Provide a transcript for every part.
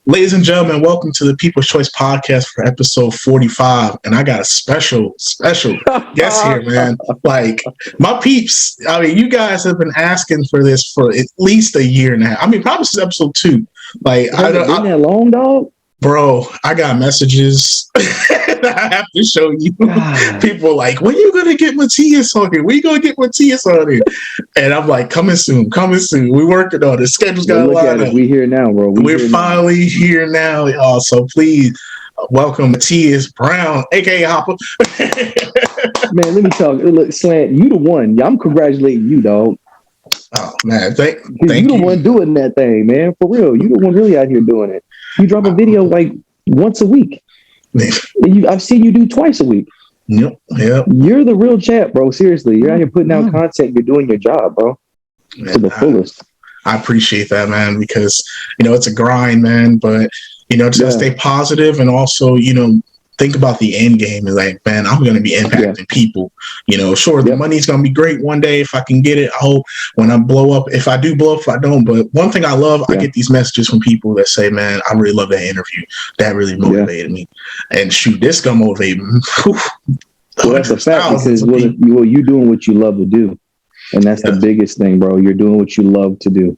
Ladies and gentlemen, welcome to the People's Choice Podcast for episode 45. And I got a special guest here, man. Like, my peeps, I mean, you guys have been asking for this for at least a year now. I mean, probably since episode 2. Like, has it been that long, dog? Bro, I got messages that I have to show you. God. People are like, when are you going to get Mateius on here? When are you going to get Mateius on here? And I'm like, coming soon. We're working on it. Schedule's got a lot of. We're here now, bro. We're finally here now, y'all. So please welcome Mateius Brown, a.k.a. Hopper. Man, let me talk. Look, Slant, you the one. I'm congratulating you, dog. Oh, man. Thank you. You the one doing that thing, man. For real. You the one really out here doing it. You drop a video like once a week. I've seen you do twice a week. Yep. You're the real champ, bro. Seriously. You're out here putting out content. You're doing your job, bro. Man, to the fullest. I appreciate that, man, because, it's a grind, man. But, just stay positive and also, think about the end game and like, man, I'm going to be impacting people. Sure, the money's going to be great one day if I can get it. I hope when I blow up, if I do blow up, if I don't. But one thing I love, I get these messages from people that say, man, I really love that interview. That really motivated me. And shoot, this going to motivate me. Well, that's a fact because you're doing what you love to do. And that's the biggest thing, bro. You're doing what you love to do.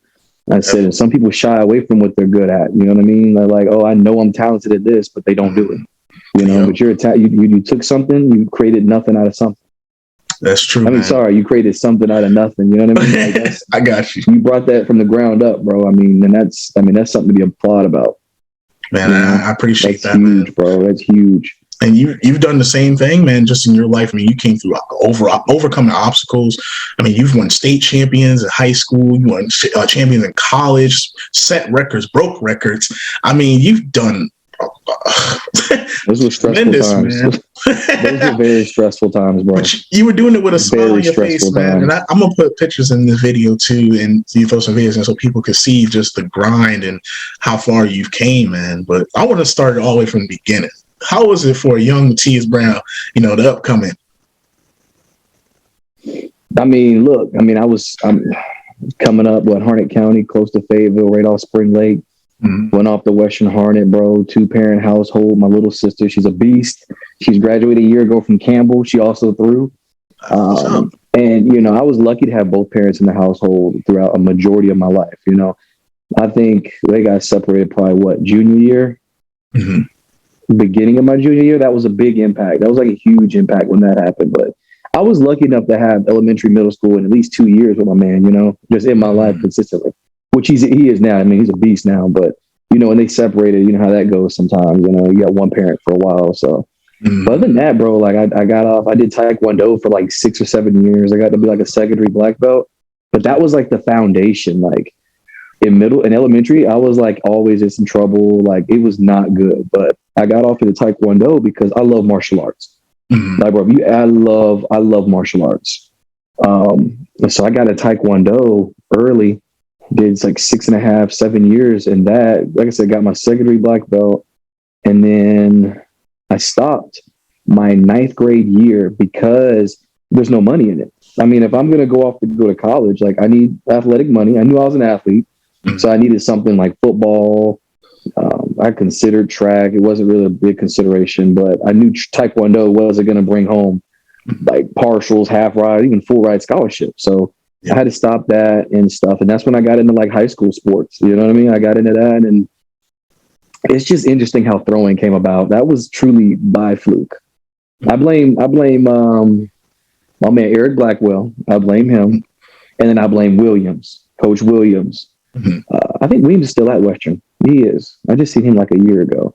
I said, some people shy away from what they're good at. You know what I mean? They're like, oh, I know I'm talented at this, but they don't do it. But you're you took something, you created nothing out of something. That's true. You created something out of nothing. You know what I mean? Like I got you. You brought that from the ground up, bro. And that's something to be applauded about. Man, I appreciate that. That's huge, bro. That's huge. And you've done the same thing, man, just in your life. I mean, you came through overcoming obstacles. I mean, you've won state champions in high school. You won champions in college, set records, broke records. I mean, you've done those were stressful times. Man. Those were very stressful times, bro. But you were doing it with a smile on your face, man. And I'm gonna put pictures in this video too, and you throw some videos in so people can see just the grind and how far you've came, man. But I want to start it all the way from the beginning. How was it for a young Mateius Brown? The upcoming. I'm coming up, Harnett County, close to Fayetteville, right off Spring Lake. Mm-hmm. Went off the Western Harnett, bro. 2-parent household. My little sister, she's a beast. She's graduated a year ago from Campbell. She also threw. And, I was lucky to have both parents in the household throughout a majority of my life. I think they got separated probably, junior year? Mm-hmm. Beginning of my junior year, that was a big impact. That was like a huge impact when that happened. But I was lucky enough to have elementary, middle school, and at least 2 years with my man, just in my life consistently. Which he is now. I mean, he's a beast now, but when they separated, you know how that goes sometimes, you got one parent for a while. So, But other than that, bro, like I got off, I did Taekwondo for like 6 or 7 years. I got to be like a secondary black belt, but that was like the foundation. Like in elementary, I was like always in some trouble. Like it was not good, but I got off into Taekwondo because I love martial arts. Mm-hmm. Like, bro, I love martial arts. And so I got a Taekwondo early. Did like 6.5, 7 years. And that, like I said, got my secondary black belt. And then I stopped my 9th grade year because there's no money in it. I mean, if I'm going to go off to go to college, like I need athletic money. I knew I was an athlete. Mm-hmm. So I needed something like football. I considered track. It wasn't really a big consideration, but I knew Taekwondo wasn't going to bring home like partials, half ride, even full ride scholarship. So I had to stop that and stuff. And that's when I got into like high school sports. You know what I mean? I got into that, and it's just interesting how throwing came about. That was truly by fluke. I blame my man Eric Blackwell. I blame him. And then I blame Williams, Coach Williams. Mm-hmm. I think Williams is still at Western. He is. I just seen him like a year ago.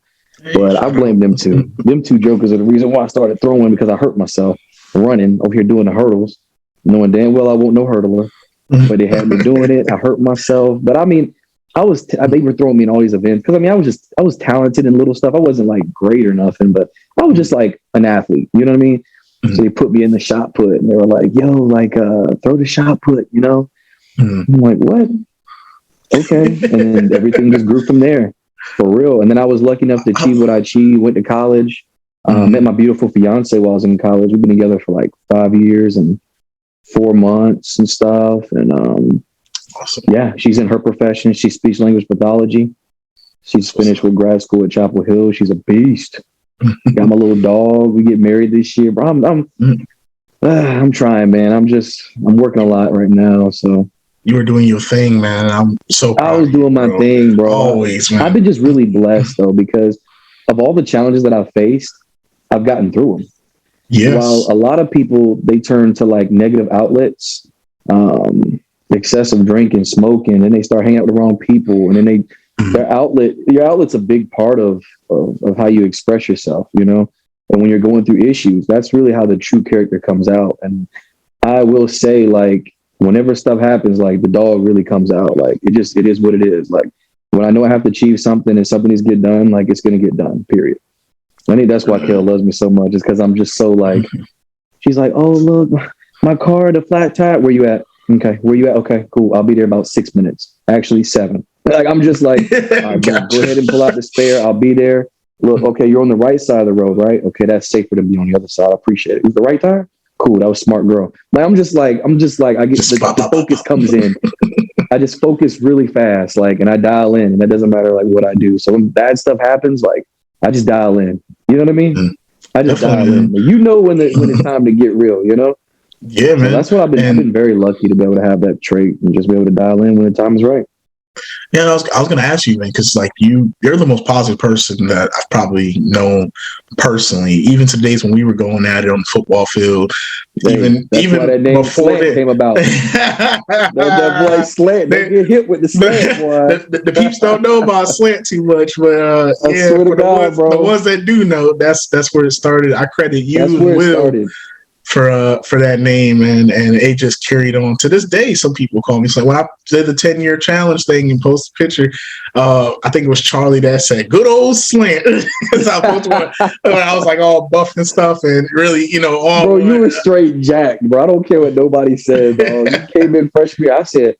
But I blame them two. Them two jokers are the reason why I started throwing, because I hurt myself running over here doing the hurdles, knowing damn well I won't no hurdler, but they had me doing it. I hurt myself. But I mean, they were throwing me in all these events because I was talented in little stuff. I wasn't like great or nothing, but I was just like an athlete. You know what I mean? Mm-hmm. So they put me in the shot put, and they were like, "Yo, like throw the shot put," you know? Mm-hmm. I'm like, "What?" Okay, and then everything just grew from there, for real. And then I was lucky enough to achieve what I achieved. Went to college, Met my beautiful fiance while I was in college. We've been together for like 5 years and 4 months and stuff. And awesome. Yeah, she's in her profession. She's speech language pathology. She's finished with grad school at Chapel Hill. She's a beast. Got my little dog. We get married this year, bro. I'm trying, man. I'm working a lot right now. So you were doing your thing, man. I'm so proud I was doing my thing, bro. Always, man. I've been just really blessed though, because of all the challenges that I've faced, I've gotten through them. Yes. While a lot of people, they turn to like negative outlets, excessive drinking, smoking, and they start hanging out with the wrong people, and then your outlet's a big part of how you express yourself, you know. And when you're going through issues, that's really how the true character comes out. And I will say, like, whenever stuff happens, like, the dog really comes out. Like, it is what it is. Like, when I know I have to achieve something and something needs to get done, like, it's going to get done, period. I think that's why Kale loves me so much, is because I'm just so like, she's like, oh, look, my car, the flat tire. Where you at? Okay. Where you at? Okay, cool. I'll be there about 6 minutes. Actually, 7. Like, I'm just like, all right, go ahead and pull out the spare. I'll be there. Look, okay, you're on the right side of the road, right? Okay, that's safer than be on the other side. I appreciate it. Is the right tire? Cool. That was smart, girl. Like, I'm just like, I get the focus comes in. I just focus really fast, like, and I dial in, and it doesn't matter like what I do. So when bad stuff happens, like, I just dial in. You know what I mean? I just dial in. You know when it's time to get real. You know? Yeah, man. So that's what I've been very lucky to be able to have that trait and just be able to dial in when the time is right. Yeah, I was going to ask you, man, because like you're the most positive person that I've probably known personally. Even to the days when we were going at it on the football field, even why that name before that came about. that boy Slant, don't get hit with the slant, boy. The peeps don't know about Slant too much, but yeah, for the ones that do know, that's where it started. I credit you and Will for that name, and it just carried on to this day. Some people call me. So when I did the 10-year challenge thing and posted a picture, I think it was Charlie that said "good old Slant." Because I was like all buff and stuff, and really, you know, all bro, you were straight jacked, bro. I don't care what nobody said, bro. You came in freshman year. I said,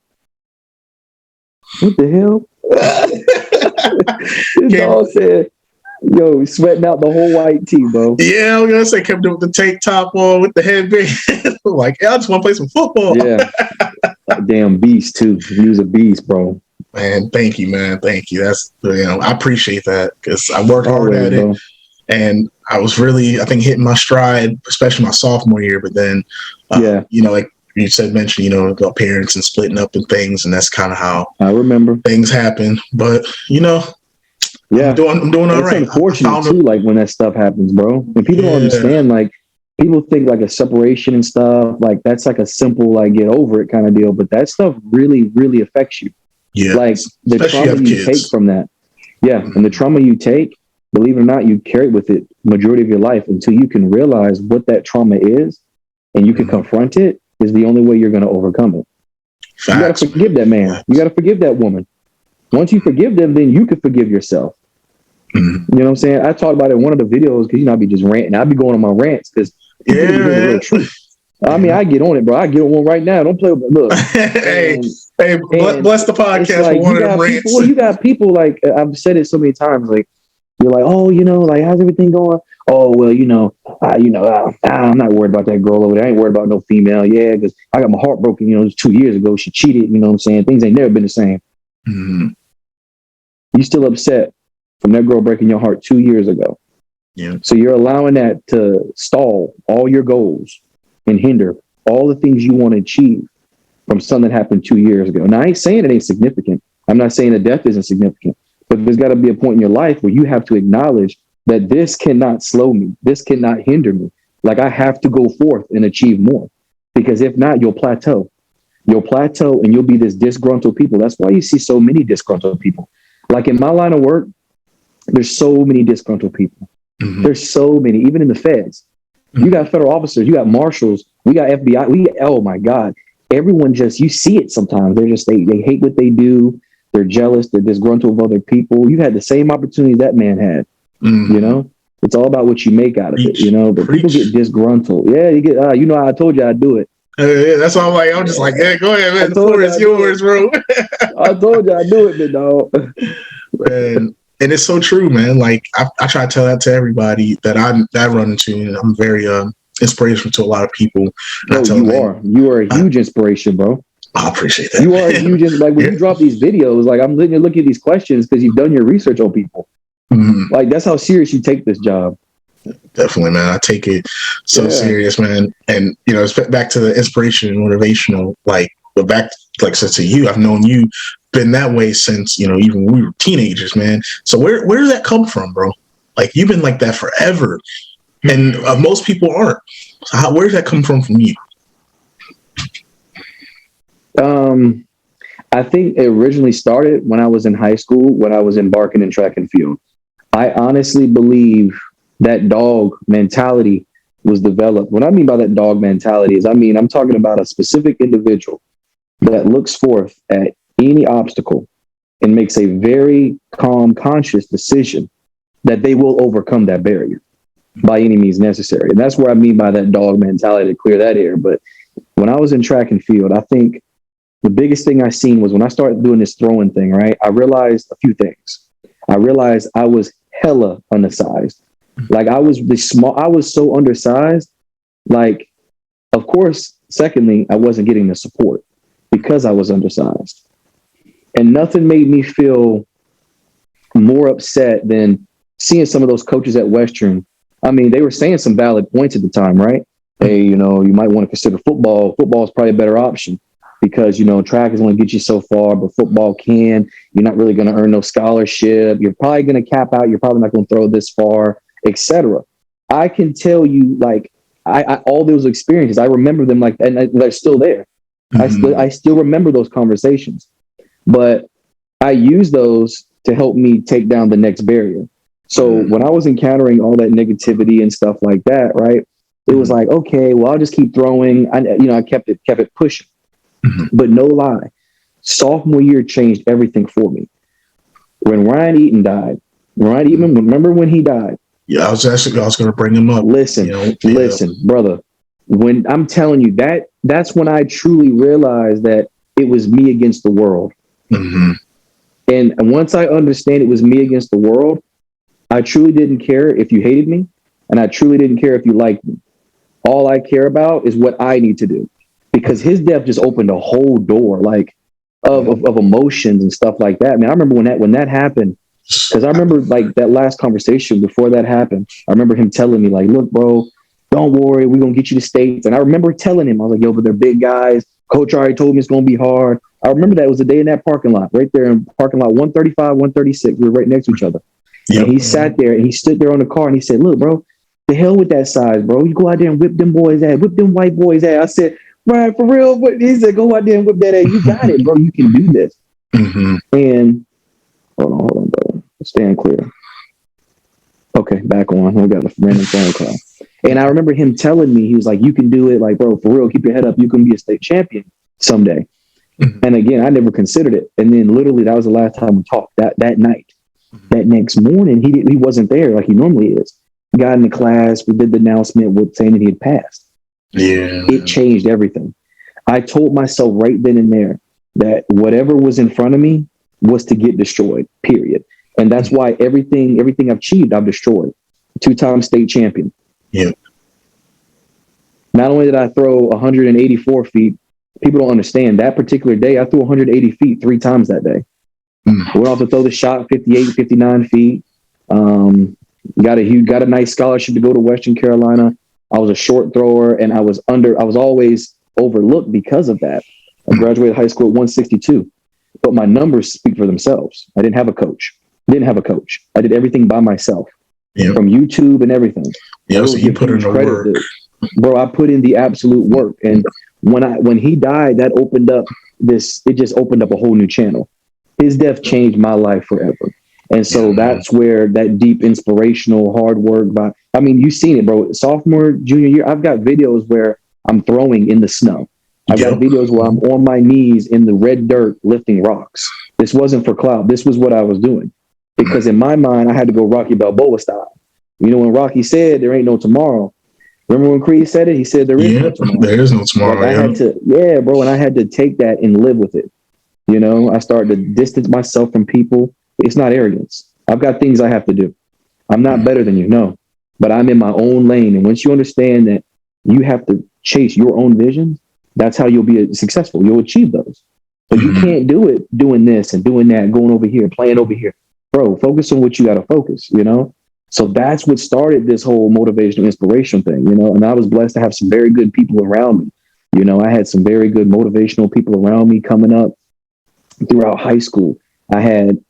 "What the hell?" This dog said, yo, sweating out the whole white tee, bro. Yeah, I was gonna say, kept with the tank top on, with the headband. Like, I just want to play some football. Yeah, damn beast too. He was a beast, bro. Man, thank you, man. Thank you. That's, you know, I appreciate that, because I worked hard at it, and I was really, I think, hitting my stride, especially my sophomore year. But then, you know, like you mentioned, you know, about parents and splitting up and things, and that's kind of how I remember things happen. But you know. Yeah, I'm doing all right. It's unfortunate too, like when that stuff happens, bro. And people don't understand, like, people think like a separation and stuff, like that's like a simple, like, get over it kind of deal. But that stuff really, really affects you. Yeah. Like the trauma you take from that. Yeah. And the trauma you take, believe it or not, you carry with it majority of your life until you can realize what that trauma is and you can confront it, is the only way you're going to overcome it. Facts. You got to forgive that man. Facts. You got to forgive that woman. Once you forgive them, then you can forgive yourself. You know what I'm saying? I talked about it in one of the videos, because, you know, I'd be just ranting. I'd be going on my rants because the real truth. I mean, I get on it, bro. I get on one right now. Don't play with me. Look. hey, bless the podcast like, for one of them rants. You got people, like, I've said it so many times, like, you're like, oh, you know, like, how's everything going? Oh, well, I'm not worried about that girl over there. I ain't worried about no female. Yeah, because I got my heart broken, you know, 2 years ago. She cheated, you know what I'm saying? Things ain't never been the same. Mm-hmm. You still upset from that girl breaking your heart 2 years ago. Yeah. So you're allowing that to stall all your goals and hinder all the things you want to achieve from something that happened 2 years ago. Now, I ain't saying it ain't significant. I'm not saying that death isn't significant, but there's got to be a point in your life where you have to acknowledge that this cannot slow me. This cannot hinder me. Like, I have to go forth and achieve more, because if not, you'll plateau. You'll plateau and you'll be this disgruntled people. That's why you see so many disgruntled people. Like in my line of work, there's so many disgruntled people. Mm-hmm. There's so many, even in the feds. Mm-hmm. You got federal officers, you got marshals, we got FBI. Oh my God. Everyone just, you see it sometimes. They're just, they hate what they do. They're jealous. They're disgruntled of other people. You had the same opportunity that man had. Mm-hmm. You know, it's all about what you make out of it, you know, but people get disgruntled. Yeah, you get, you know, I told you I'd do it. Yeah, that's why I'm like, I'm just like, hey, go ahead, man. The floor is yours, bro. I told you I'd do it, big dog. Man, And it's so true, man. Like I try to tell that to everybody that I run into, and I'm very inspirational to a lot of people. No, you are a huge inspiration, bro. I appreciate that. You are a huge, like when you drop these videos, like I'm looking at these questions because you've done your research on people. Mm-hmm. Like that's how serious you take this job. Definitely, man. I take it so serious, man. And it's back to the inspiration and motivational, like to you. I've known you been that way since even we were teenagers, man. So where does that come from, bro? Like you've been like that forever, and most people aren't. So where does that come from you? I think it originally started when I was in high school, when I was embarking in track and field. I honestly believe that dog mentality was developed. What I mean by that dog mentality is, I'm talking about a specific individual that looks forth at any obstacle and makes a very calm, conscious decision that they will overcome that barrier by any means necessary. And that's where I mean by that dog mentality, to clear that air. But when I was in track and field, I think the biggest thing I seen was when I started doing this throwing thing, right? I realized a few things. I realized I was hella undersized. Like I was so undersized. Like, of course, secondly, I wasn't getting the support because I was undersized. And nothing made me feel more upset than seeing some of those coaches at Western. They were saying some valid points at the time, right? Hey, you might want to consider football. Football is probably a better option because, track is going to get you so far, but football can. You're not really going to earn no scholarship. You're probably going to cap out. You're probably not going to throw this far, etc. I can tell you, like, I all those experiences, I remember them like, and they're still there. Mm-hmm. I still remember those conversations, but I use those to help me take down the next barrier. So when I was encountering all that negativity and stuff like that, right, it was like, okay, well, I'll just keep throwing. I kept it pushing, but no lie, sophomore year changed everything for me. When Ryan Eatmon, remember when he died? Yeah, I was going to bring him up. Listen, brother. When I'm telling you that's when I truly realized that it was me against the world. Mm-hmm. And once I understand it was me against the world, I truly didn't care if you hated me, and I truly didn't care if you liked me. All I care about is what I need to do, because his death just opened a whole door, like of emotions and stuff like that. Man, I remember when that happened. Because I remember like that last conversation before that happened, I remember him telling me like, look, bro, don't worry. We're going to get you to states. And I remember telling him, I was like, yo, but they're big guys. Coach already told me it's going to be hard. I remember that was the day in that parking lot, right there in parking lot 135, 136. We were right next to each other. Yep. And he sat there and he stood there on the car and he said, look, bro, the hell with that size, bro. You go out there and whip them boys' ass, whip them white boys' ass. I said, Ryan, for real? But he said, go out there and whip that ass. You got it, bro. You can do this. Mm-hmm. And hold on, bro. Stand clear. Okay, back on. We got a random phone call. And I remember him telling me, he was like, you can do it. Like, bro, for real, keep your head up. You can be a state champion someday. Mm-hmm. And again, I never considered it. And then literally that was the last time we talked that night. Mm-hmm. That next morning, he wasn't there like he normally is. He got in the class. We did the announcement with saying that he had passed. Yeah. It changed everything. I told myself right then and there that whatever was in front of me was to get destroyed, period. And that's why everything I've achieved, I've destroyed. 2-time state champion. Yeah. Not only did I throw 184 feet, people don't understand that particular day, I threw 180 feet 3 times that day. Went off to throw the shot 58, 59 feet. Got a nice scholarship to go to Western Carolina. I was a short thrower and I was always overlooked because of that. I graduated high school at 162, but my numbers speak for themselves. I didn't have a coach. I did everything by myself, from YouTube and everything. Yeah, so you put in the work. Bro, I put in the absolute work. And when he died, that opened up it just opened up a whole new channel. His death changed my life forever. And so that's where that deep, inspirational, hard work. You've seen it, bro. Sophomore, junior year, I've got videos where I'm throwing in the snow. I've got videos where I'm on my knees in the red dirt lifting rocks. This wasn't for clout. This was what I was doing. Because in my mind, I had to go Rocky Balboa style. When Rocky said, there ain't no tomorrow. Remember when Creed said it? He said, there is no tomorrow. There is no tomorrow. Like I had to, bro. And I had to take that and live with it. I started to distance myself from people. It's not arrogance. I've got things I have to do. I'm not better than you, no, but I'm in my own lane. And once you understand that you have to chase your own vision, that's how you'll be successful. You'll achieve those. But you can't do it doing this and doing that, going over here, playing over here. Bro, focus on what you got to focus, you know? So that's what started this whole motivational inspiration thing, you know? And I was blessed to have some very good people around me. You know, I had some very good motivational people around me coming up throughout high school. I had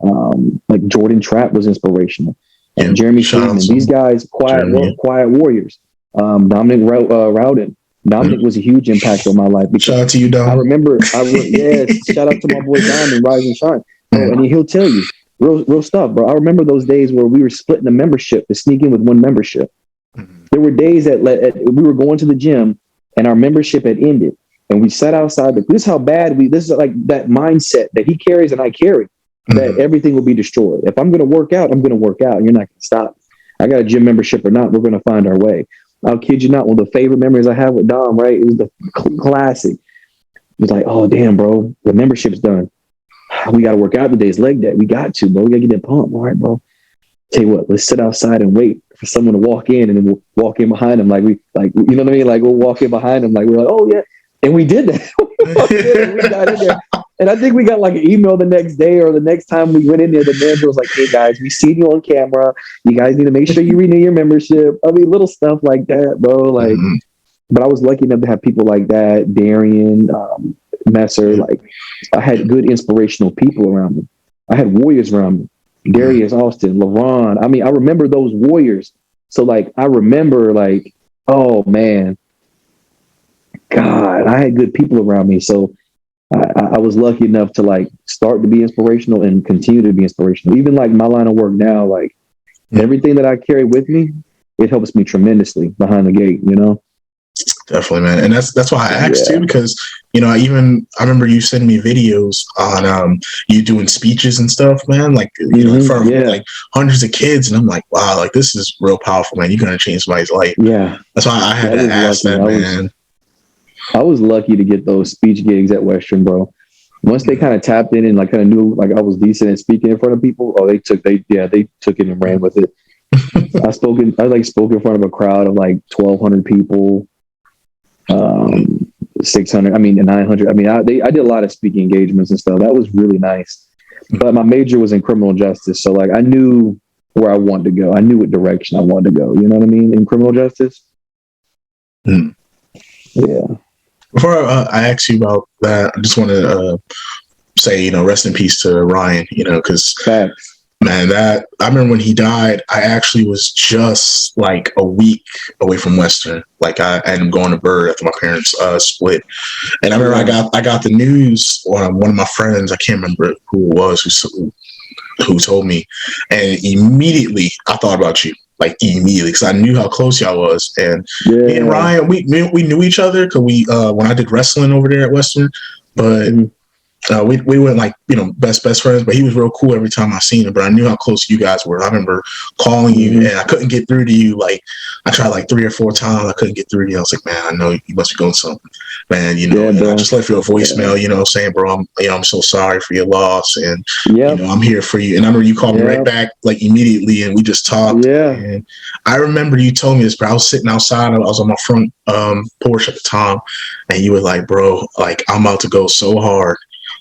like Jordan Trapp was inspirational. And Jeremy Freeman, these guys, quiet warriors. Dominic Rowden. Dominic was a huge impact on my life. Shout out to you, Dom. I remember, shout out to my boy Dom and Rise and Shine. Bro, and he'll tell you real stuff, bro. I remember those days where we were splitting the membership to sneak in with one membership. There were days that we were going to the gym and our membership had ended. And we sat outside. This is how bad this is like that mindset that he carries and I carry, that everything will be destroyed. If I'm going to work out, I'm going to work out. You're not going to stop. I got a gym membership or not, we're going to find our way. I'll kid you not. One of the favorite memories I have with Dom, right? It was the classic. It was like, oh, damn, bro, the membership's done. We got to work out today's leg day. We got to, bro. We got to get that pump. All right, bro. Tell you what, let's sit outside and wait for someone to walk in, and then we'll walk in behind them. You know what I mean? Like, we'll walk in behind them. Like, we're like, oh, yeah. And we did that. We got in there. And I think we got like an email the next day or the next time we went in there, the manager was like, hey guys, we seen you on camera. You guys need to make sure you renew your membership. I mean, little stuff like that, bro. Like, but I was lucky enough to have people like that, Darian, Messer. Like, I had good inspirational people around me. I had warriors around me. Darius Austin, LeBron. I mean, I remember those warriors. So like, I remember like, oh man, God, I had good people around me. So I was lucky enough to like start to be inspirational and continue to be inspirational. Even like my line of work now, like everything that I carry with me, it helps me tremendously behind the gate, you know? Definitely, man. And that's why I asked too, because, you know, I remember you sending me videos on you doing speeches and stuff, man, like, you know, in front of like hundreds of kids. And I'm like, wow, like this is real powerful, man. You're going to change somebody's life. Yeah. That's why I had to ask that, man. I was lucky to get those speech gigs at Western, bro. Once they kind of tapped in and like kind of knew like I was decent at speaking in front of people, they took it and ran with it. I spoke in front of a crowd of like 1,200 people, 600, 900. I did a lot of speaking engagements and stuff. That was really nice. But my major was in criminal justice, so like I knew where I wanted to go. I knew what direction I wanted to go. You know what I mean? In criminal justice. Yeah. Before I ask you about that, I just want to say, you know, rest in peace to Ryan, you know, because, man, I remember when he died, I actually was just like a week away from Western. Like I ended up going to Bird after my parents split. And I remember I got the news on one of my friends, I can't remember who it was, who told me. And immediately I thought about you. Like immediately, because I knew how close y'all was, and me and Ryan, we knew each other because we when I did wrestling over there at Western, but we went like, you know, best friends. But he was real cool every time I seen him. But I knew how close you guys were. I remember calling you, and I couldn't get through to you. Like I tried like 3 or 4 times, I couldn't get through to you. I was like, man, I know you must be going something, man. You know, and I just left you a voicemail, you know, saying, bro, I'm so sorry for your loss, and you know, I'm here for you. And I remember you called me right back like immediately, and we just talked. And I remember you told me this, but I was sitting outside. I was on my front porch at the time, and you were like, bro, like I'm about to go so hard,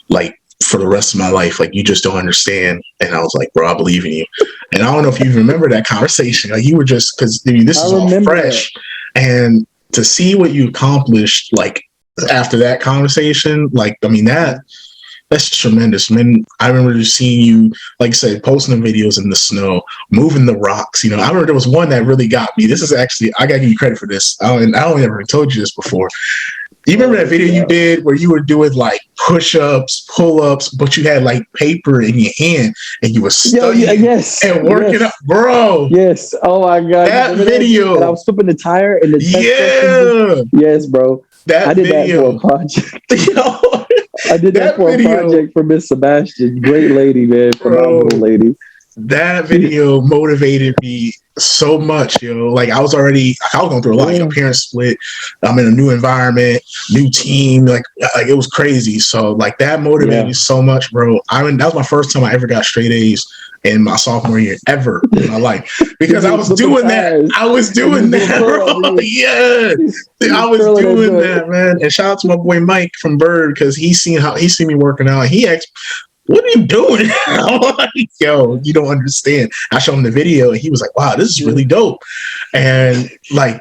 like for the rest of my life, like you just don't understand. And I was like, bro, I believe in you. And I don't know if you remember that conversation. Like you were just, because this is all fresh, and to see what you accomplished like after that conversation, like I mean that's tremendous, man. I remember just seeing you, like I said, posting the videos in the snow, moving the rocks. You know, I remember there was one that really got me. This is actually, I gotta give you credit for this. I don't ever told you this before. Do you remember that video you did where you were doing like push-ups, pull-ups, but you had like paper in your hand and you were studying and working up, bro? Yes. Oh my God. That video. I was flipping the tire and the yes, bro. I did video. That for a project. I did that for a project for Miss Sebastian. Great lady, man. Phenomenal lady. That video motivated me so much, like I was going through a lot. Parents split, I'm in a new environment, new team, like it was crazy. So like that motivated me so much, bro. That was my first time I ever got straight A's in my sophomore year ever in my life, because I was doing that, bro. I was doing that, man. And shout out to my boy Mike from Bird, because he seen me working out. He asked, what are you doing? I'm like, yo, you don't understand. I showed him the video and he was like, wow, this is really dope. And like,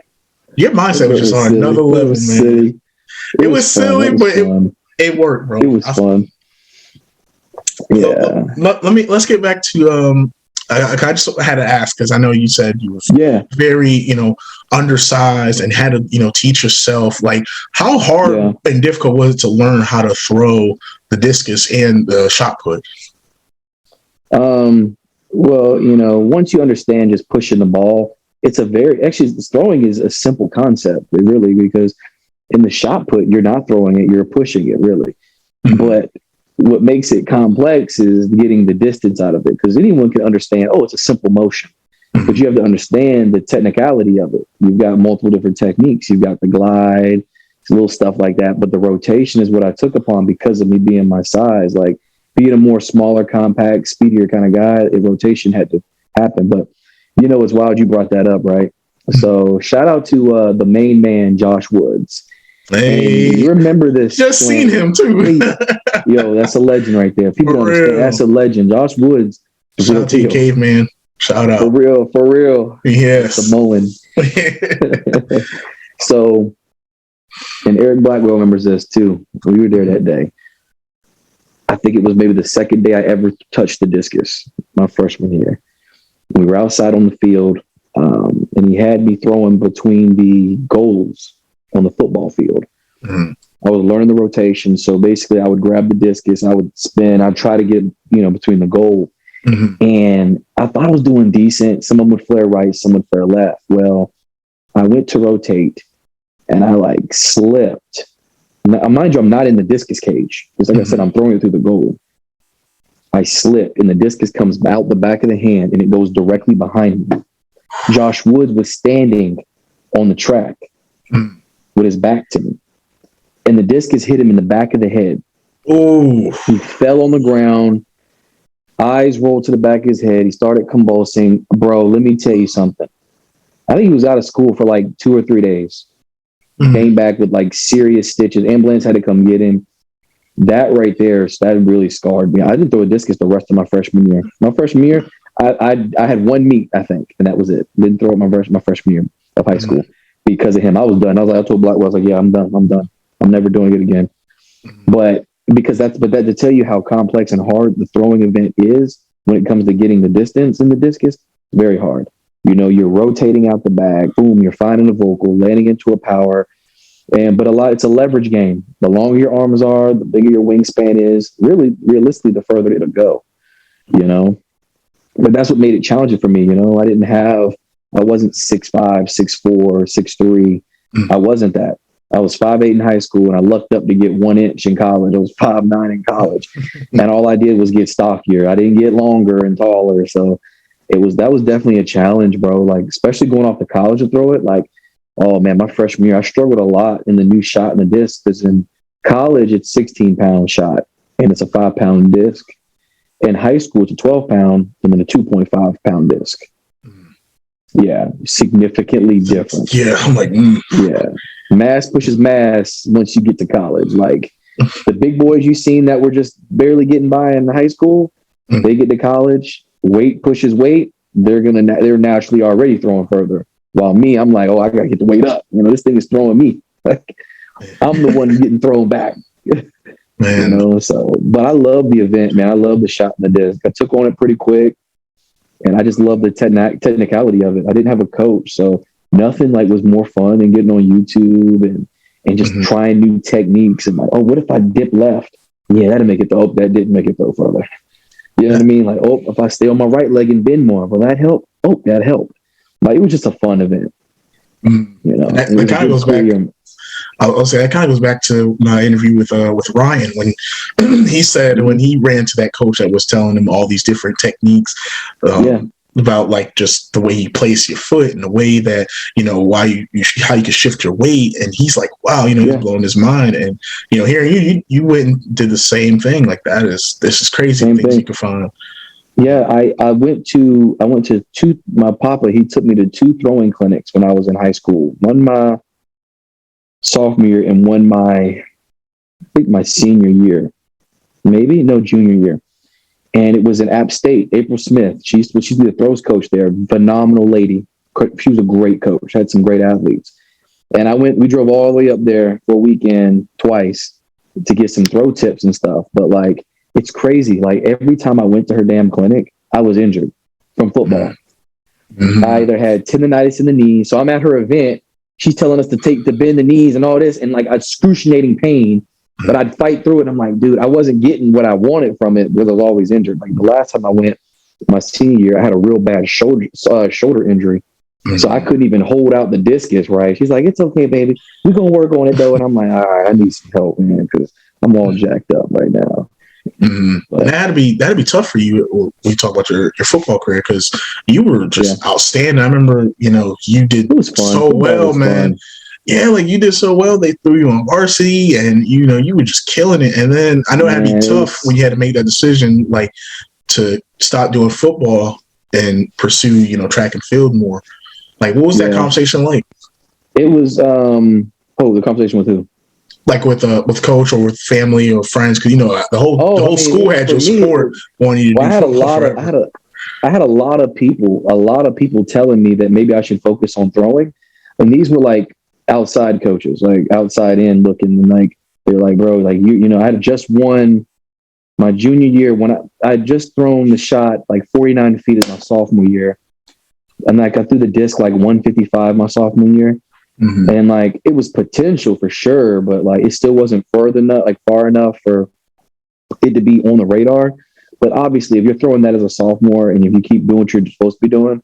your mindset was just on another level, man. It was silly, but it worked, bro. It was fun. Yeah. Let's get back to, I just had to ask, because I know you said you were very, undersized and had to, teach yourself. Like, how hard and difficult was it to learn how to throw the discus and the shot put? Well, once you understand just pushing the ball, throwing is a simple concept, really, because in the shot put, you're not throwing it, you're pushing it, really. Mm-hmm. But what makes it complex is getting the distance out of it, because anyone can understand, it's a simple motion. Mm-hmm. But you have to understand the technicality of it. You've got multiple different techniques. You've got the glide, little stuff like that. But the rotation is what I took upon because of me being my size. Like, being a more smaller, compact, speedier kind of guy, rotation had to happen. But, it's wild you brought that up, right? So shout out to the main man, Josh Woods. Hey, and you remember this? Just seen him too. Yo, that's a legend right there. People don't understand. That's a legend. Josh Woods. Shout out to you, caveman. Shout out. For real. Yes. Samoan. So, and Eric Blackwell remembers this too. We were there that day. I think it was maybe the second day I ever touched the discus, my freshman year. We were outside on the field, and he had me throwing between the goals on the football field. Mm-hmm. I was learning the rotation. So basically I would grab the discus, I would spin, I'd try to get, between the goal. Mm-hmm. And I thought I was doing decent. Someone would flare right, someone would flare left. Well, I went to rotate and I slipped. Now, mind you, I'm not in the discus cage. Because like I said, I'm throwing it through the goal. I slip and the discus comes out the back of the hand and it goes directly behind me. Josh Woods was standing on the track with his back to me. And the discus hit him in the back of the head. Oh, he fell on the ground. Eyes rolled to the back of his head. He started convulsing. Bro, let me tell you something. I think he was out of school for 2 or 3 days. Came back with serious stitches. Ambulance had to come get him. That right there, that really scarred me. I didn't throw a discus the rest of my freshman year. My freshman year, I had one meet, I think, and that was it. Didn't throw it my freshman year of high school because of him. I was done. I told Blackwell, I was like, yeah, I'm done. I'm never doing it again. But that to tell you how complex and hard the throwing event is when it comes to getting the distance in the discus, very hard. You're rotating out the bag, boom, you're finding a vocal, landing into a power. But it's a leverage game. The longer your arms are, the bigger your wingspan is, really realistically, the further it'll go, But that's what made it challenging for me. I wasn't 6'5", 6'4", 6'3". I wasn't that. I was 5'8" in high school, and I lucked up to get 1 inch in college. I was 5'9" in college, and all I did was get stockier. I didn't get longer and taller, so that was definitely a challenge, bro. Especially going off to college to throw it. Oh man, my freshman year, I struggled a lot in the new shot and the disc, because in college it's 16-pound shot and it's a 5-pound disc. In high school, it's a 12-pound and then a 2.5-pound disc. Yeah, significantly different. Yeah, I'm Yeah. Mass pushes mass once you get to college. The big boys you seen that were just barely getting by in high school, they get to college, weight pushes weight, they're naturally already throwing further. While me, I'm I gotta get the weight up. This thing is throwing me. I'm the one getting thrown back. Man. But I love the event, man. I love the shot in the disc. I took on it pretty quick, and I just love the technicality of it. I didn't have a coach, so nothing was more fun than getting on YouTube and just trying new techniques. And what if I dip left? Yeah, that'll make it throw. Oh, that didn't make it throw further. You know what I mean? If I stay on my right leg and bend more, will that help? Oh, that helped. It was just a fun event. That kind of goes back. I'll say that kind of goes back to my interview with Ryan when he said when he ran to that coach that was telling him all these different techniques. about like just the way you place your foot and the way that, you know, why how you can shift your weight. And he's like, wow, you know, he's blowing his mind. And, you know, hearing you went and did the same thing. Like this is crazy things you can find. Yeah, I went to my papa, he took me to 2 throwing clinics when I was in high school. One my sophomore year and one I think my senior year. Junior year. And it was in App State. April Smith, she used to be the throws coach there. Phenomenal lady. She was a great coach, had some great athletes. And we drove all the way up there for a weekend twice to get some throw tips and stuff. But like, it's crazy. Like every time I went to her damn clinic, I was injured from football. Mm-hmm. I either had tendonitis in the knee. So I'm at her event. She's telling us to bend the knees and all this, and like excruciating pain. But I'd fight through it. I'm like, dude, I wasn't getting what I wanted from it because I was always injured. Like the last time I went, my senior year, I had a real bad shoulder injury. Mm-hmm. So I couldn't even hold out the discus right. She's like, it's okay, baby. We're going to work on it though. And I'm like, all right, I need some help, man, because I'm all jacked up right now. Mm-hmm. But that'd be tough for you when you talk about your football career, because you were just outstanding. I remember, you know, you did so well, man. Fun. Yeah, like you did so well. They threw you on varsity, and you know you were just killing it. And then I know it had to be tough when you had to make that decision, like to stop doing football and pursue, you know, track and field more. Like, what was that conversation like? It was the conversation with who? Like with coach or with family or friends, because you know the whole school had your support wanting you to do football. I had a lot of people telling me that maybe I should focus on throwing, and these were like outside coaches, like outside in looking, and like they're like, bro, like you know, I had just won my junior year when I had just thrown the shot like 49 feet in my sophomore year, and like I threw the disc like 155 my sophomore year. Mm-hmm. And like it was potential for sure, but like it still wasn't far enough for it to be on the radar. But obviously, if you're throwing that as a sophomore, and if you keep doing what you're supposed to be doing,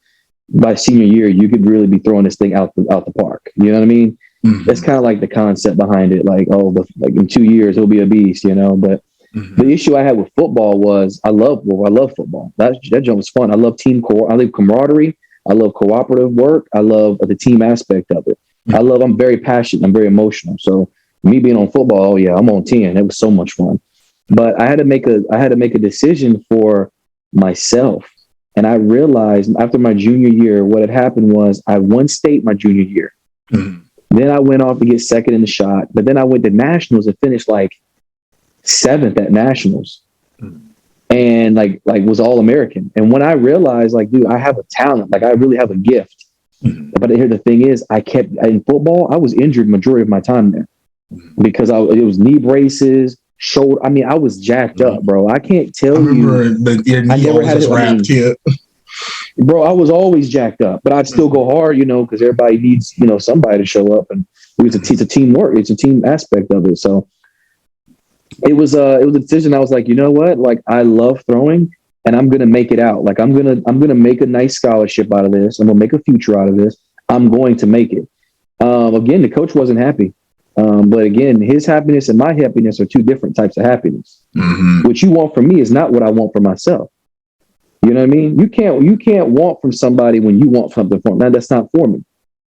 by senior year, you could really be throwing this thing out the park. You know what I mean? Mm-hmm. That's kind of like the concept behind it. Like, like in 2 years, he'll be a beast, you know? But the issue I had with football was I love football. That jump was fun. I love I love camaraderie. I love cooperative work. I love the team aspect of it. I'm very passionate. I'm very emotional. So me being on football, I'm on 10. It was so much fun. But I had to make a decision for myself. And I realized after my junior year, what had happened was I won state my junior year. Mm-hmm. Then I went off to get second in the shot. But then I went to nationals and finished like 7th at nationals. Mm-hmm. And like was all American. And when I realized, like, dude, I have a talent, like I really have a gift. Mm-hmm. But here the thing is, in football, I was injured majority of my time there because it was knee braces, shoulder. I mean, I was jacked up, bro. I can't tell you. I never had it wrapped yet. Bro, I was always jacked up, but I'd still go hard, you know, because everybody needs, you know, somebody to show up, and it's a teamwork. It's a team aspect of it. So it was a decision. I was like, you know what? Like, I love throwing. And I'm going to make it out. Like I'm going to make a nice scholarship out of this. I'm going to make a future out of this. I'm going to make it. Again, the coach wasn't happy. But again, his happiness and my happiness are 2 different types of happiness. Mm-hmm. What you want from me is not what I want for myself. You know what I mean? You can't want from somebody when you want something for them. Now, that's not for me.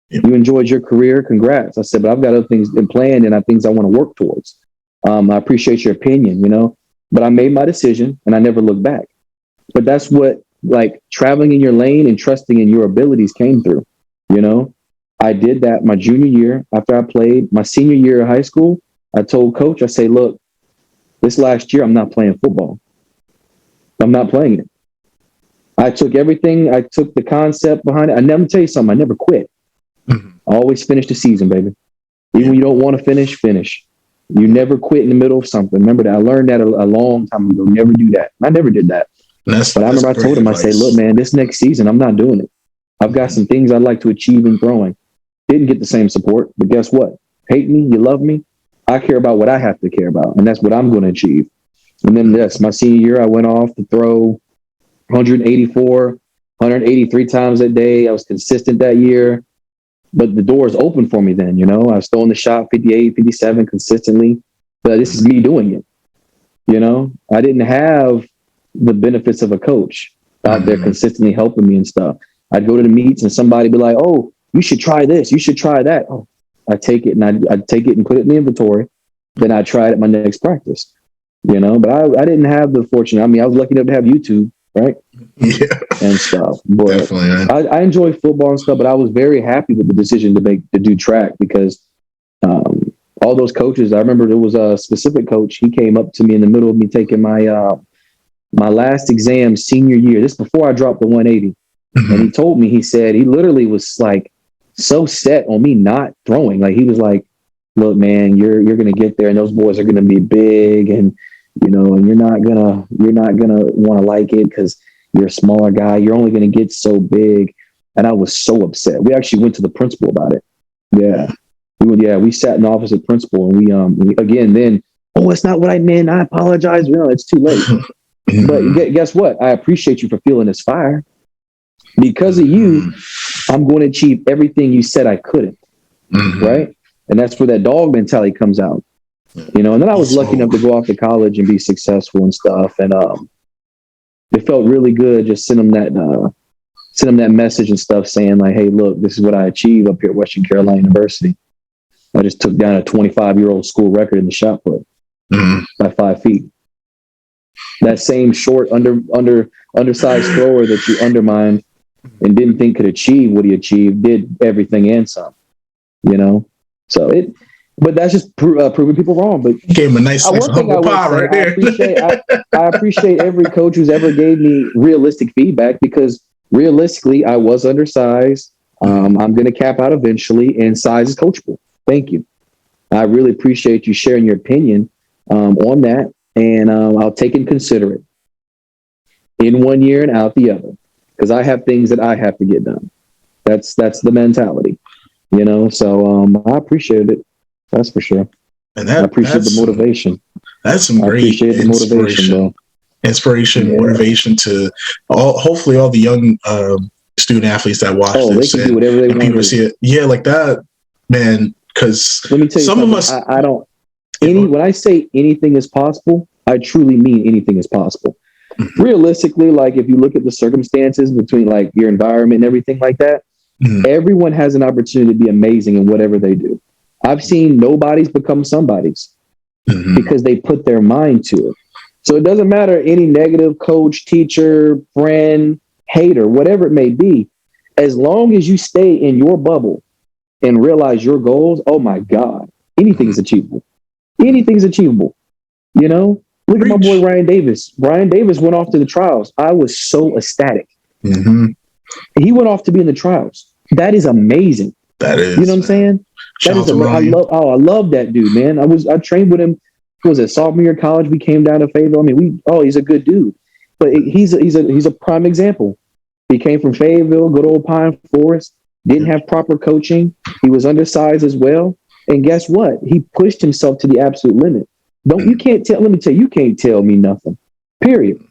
Yeah. You enjoyed your career. Congrats. I said, but I've got other things in plan and things I want to work towards. I appreciate your opinion, you know, but I made my decision and I never looked back. But that's what, like, traveling in your lane and trusting in your abilities came through. You know, I did that my junior year after I played. My senior year of high school, I told coach, I say, look, this last year, I'm not playing football. I'm not playing it. I took everything. I took the concept behind it. I never tell you something. I never quit. Mm-hmm. I always finish the season, baby. Even when you don't want to finish. You never quit in the middle of something. Remember that. I learned that a long time ago. Never do that. I never did that. But I remember I told him, advice. I say, look, man, this next season, I'm not doing it. I've got some things I'd like to achieve in throwing. Didn't get the same support, but guess what? Hate me, you love me. I care about what I have to care about, and that's what I'm going to achieve. And then my senior year, I went off to throw 184, 183 times that day. I was consistent that year, but the doors open for me then, you know. I was throwing the shot 58, 57 consistently, but this is me doing it. You know, I didn't have the benefits of a coach. out there consistently helping me and stuff. I'd go to the meets and somebody be like, "Oh, you should try this. You should try that." Oh, I take it and I'd take it and put it in the inventory. Then I tried at my next practice, But I didn't have the fortune. I mean, I was lucky enough to have YouTube, right? Yeah, and stuff. But definitely, man. I enjoy football and stuff, but I was very happy with the decision to do track because all those coaches. I remember there was a specific coach. He came up to me in the middle of me taking my last exam senior year. This before I dropped the 180. And he told me, he said, he literally was like so set on me not throwing. Like he was like, "Look, man, you're going to get there and those boys are going to be big and, and you're not going to want to like it because you're a smaller guy. You're only going to get so big." And I was so upset. We actually went to the principal about it. Yeah. We sat in the office of principal and we again, then, "Oh, it's not what I meant. I apologize." It's too late. But guess what? I appreciate you for feeling this fire. Because of you, I'm going to achieve everything you said I couldn't. Right. And that's where that dog mentality comes out, And then I was lucky enough to go off to college and be successful and stuff. And it felt really good just send them that message and stuff saying like, "Hey, look, this is what I achieved up here at Western Carolina University. I just took down a 25-year-old school record in the shot put by 5 feet. That same short undersized thrower that you undermined and didn't think could achieve what he achieved did everything and some, So but that's just proving people wrong. But gave him a nice humble pie right there. I appreciate every coach who's ever gave me realistic feedback because realistically, I was undersized. I'm going to cap out eventually, and size is coachable. Thank you. I really appreciate you sharing your opinion on that, and I'll take and consider it in 1 year and out the other. Because I have things that I have to get done. That's the mentality, So I appreciate it. That's for sure. And I appreciate the motivation. That's some great inspiration. Motivation to hopefully all the young student athletes that watch this. They can do whatever they want. People see it, like that, man. Because let me tell you some of us, I don't. When I say anything is possible, I truly mean anything is possible. Realistically, like if you look at the circumstances between like your environment and everything like that, everyone has an opportunity to be amazing in whatever they do. I've seen nobodies become somebodies because they put their mind to it. So it doesn't matter any negative coach, teacher, friend, hater, whatever it may be, as long as you stay in your bubble and realize your goals, oh my God, anything is achievable. Anything's achievable. Look at my boy Ryan Davis. Ryan Davis went off to the trials. I was so ecstatic. He went off to be in the trials. That is amazing. That is. You know what I'm saying? That is amazing. I love that dude, man. I trained with him. Was it sophomore year of college? We came down to Fayetteville. I mean, he's a good dude. But he's a prime example. He came from Fayetteville, good old Pine Forest. Didn't have proper coaching. He was undersized as well. And guess what? He pushed himself to the absolute limit. Let me tell you, you can't tell me nothing. Period.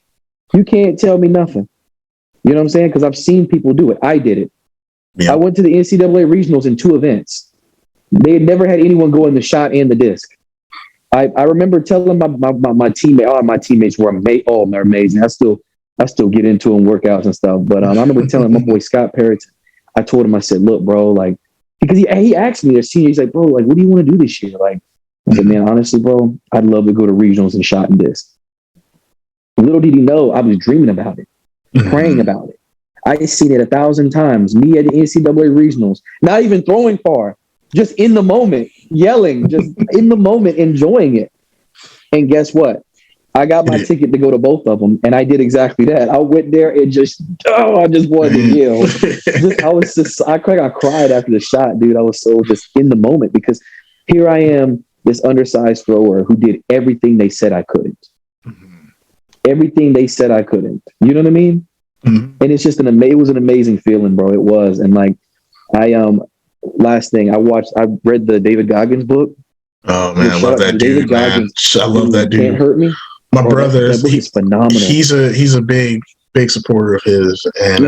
You can't tell me nothing. You know what I'm saying? Because I've seen people do it. I did it. Yeah. I went to the NCAA regionals in 2 events. They had never had anyone go in the shot and the disc. I remember telling my teammate, all my teammates were amazing. Oh, they're amazing. I still get into them workouts and stuff. But I remember telling my boy Scott Parrott, I told him, I said, "Look, bro, like," because he asked me, their senior, he's like, "Bro, like, what do you want to do this year?" Like, I said, "Man, honestly, bro, I'd love to go to regionals and shot and disc." Little did he know I was dreaming about it, praying about it. I seen it 1,000 times. Me at the NCAA regionals, not even throwing far, just in the moment, yelling, just in the moment, enjoying it. And guess what? I got my ticket to go to both of them, and I did exactly that. I went there and I just wanted to yell. I cried after the shot, dude. I was so just in the moment because here I am, this undersized thrower who did everything they said I couldn't. Everything they said I couldn't. You know what I mean? And it's just it was an amazing feeling, bro. It was. And like, last thing I read the David Goggins book. Oh man, I love that dude, man. I love that dude. Can't Hurt Me. My brother, he's phenomenal. He's a big supporter of his, and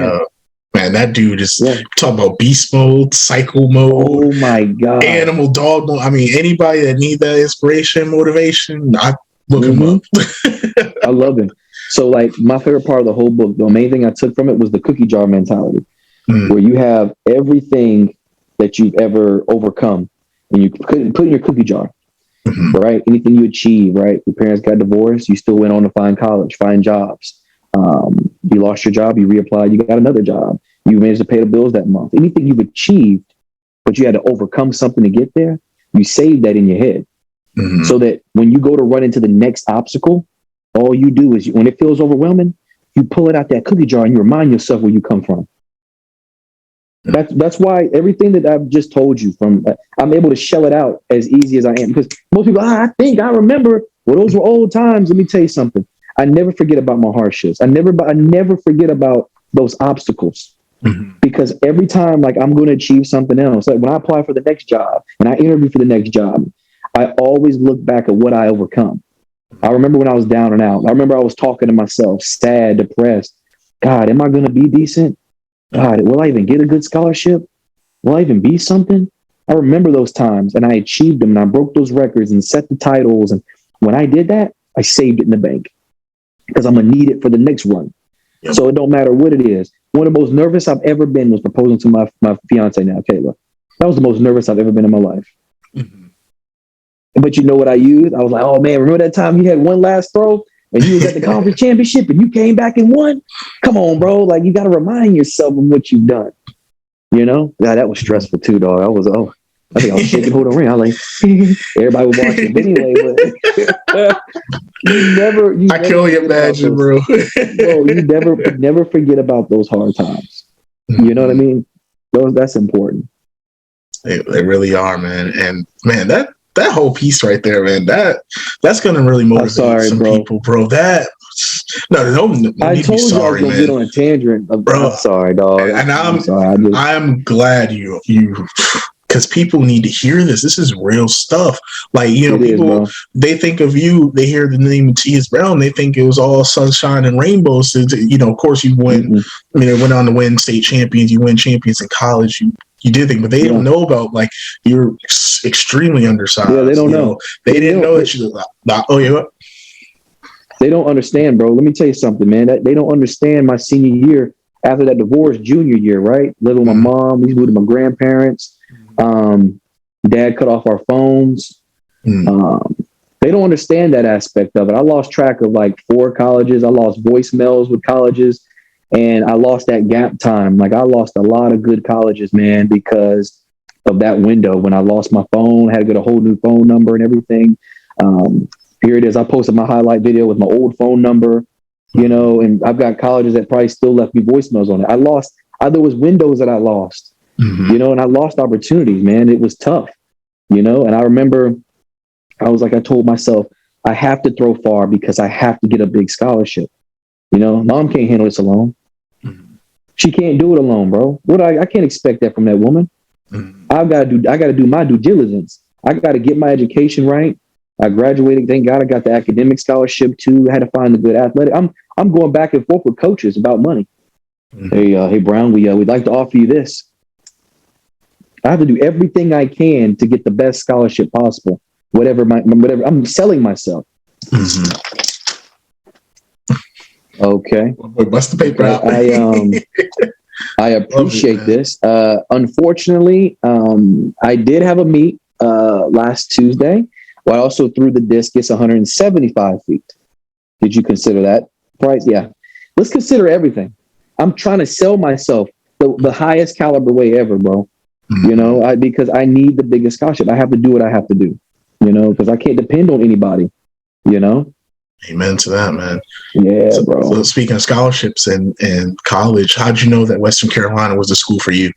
man, that dude is talking about beast mode, cycle mode. Oh my God, animal dog mode. I mean, anybody that need that inspiration, motivation, I look him up. I love him. So like my favorite part of the whole book, the main thing I took from it was the cookie jar mentality, where you have everything that you've ever overcome and you put in your cookie jar, right? Anything you achieve, right? Your parents got divorced, you still went on to find college, find jobs. You lost your job, you reapplied, you got another job. You managed to pay the bills that month. Anything you've achieved, but you had to overcome something to get there, you save that in your head. So that when you go to run into the next obstacle, all you do is when it feels overwhelming, you pull it out that cookie jar and you remind yourself where you come from. That's why everything that I've just told you I'm able to shell it out as easy as I am, because most people, I think I remember, well, those were old times. Let me tell you something. I never forget about my hardships. I never forget about those obstacles, because every time like I'm going to achieve something else, like when I apply for the next job and I interview for the next job, I always look back at what I overcome. I remember when I was down and out. I remember I was talking to myself, sad, depressed. God, am I going to be decent? God, will I even get a good scholarship? Will I even be something? I remember those times, and I achieved them, and I broke those records and set the titles. And when I did that, I saved it in the bank because I'm going to need it for the next run. Yep. So it don't matter what it is. One of the most nervous I've ever been was proposing to my fiance now, Kayla. That was the most nervous I've ever been in my life. But you know what I used? I was like, oh man, remember that time you had one last throw and you was at the conference championship and you came back and won? Come on, bro. Like, you got to remind yourself of what you've done. You know? Yeah, that was stressful too, dog. I think I was shaking, holding ring. I was like, everybody was watching. But anyway, I can only imagine, bro. Bro, you never forget about those hard times. You know what I mean? That's important. They really are, man. And man, that whole piece right there, man, that's gonna really motivate some people, bro. That no, I told you I was gonna get on a tangent, bro. I'm sorry, dog. And I'm glad you because people need to hear this. This is real stuff. Like, people, they think of you, they hear the name Mateius Brown, they think it was all sunshine and rainbows. Of course, you went. I mean, they went on to win state champions. You win champions in college. You did think, but they don't know about, like, you're extremely undersized. Yeah, they don't know. They didn't know that you. Oh yeah. What? They don't understand, bro. Let me tell you something, man. They don't understand my senior year after that divorce, junior year, right? Living with my mom, we moved to my grandparents. Dad cut off our phones. They don't understand that aspect of it. I lost track of like 4 colleges. I lost voicemails with colleges, and I lost that gap time. Like, I lost a lot of good colleges, man, because of that window when I lost my phone, had to get a whole new phone number and everything. Here it is. I posted my highlight video with my old phone number, and I've got colleges that probably still left me voicemails on it. There was windows that I lost, and I lost opportunities, man. It was tough, and I remember I told myself, I have to throw far because I have to get a big scholarship. Mom can't handle this alone. She can't do it alone, bro. I can't expect that from that woman. I got to do my due diligence. I got to get my education right. I graduated. Thank God I got the academic scholarship too. I had to find a good athletic. I'm going back and forth with coaches about money. Hey, Brown, we'd like to offer you this. I have to do everything I can to get the best scholarship possible. Whatever I'm selling myself. Okay. Bust the paper out. I appreciate this. Unfortunately, I did have a meet last Tuesday. Well, I also threw the discus 175 feet. Did you consider that price? Yeah. Let's consider everything. I'm trying to sell myself the highest caliber way ever, bro. Because I need the biggest scholarship. I have to do what I have to do, because I can't depend on anybody, Amen to that, man. Yeah, bro. So speaking of scholarships and college, how'd you know that Western Carolina was the school for you?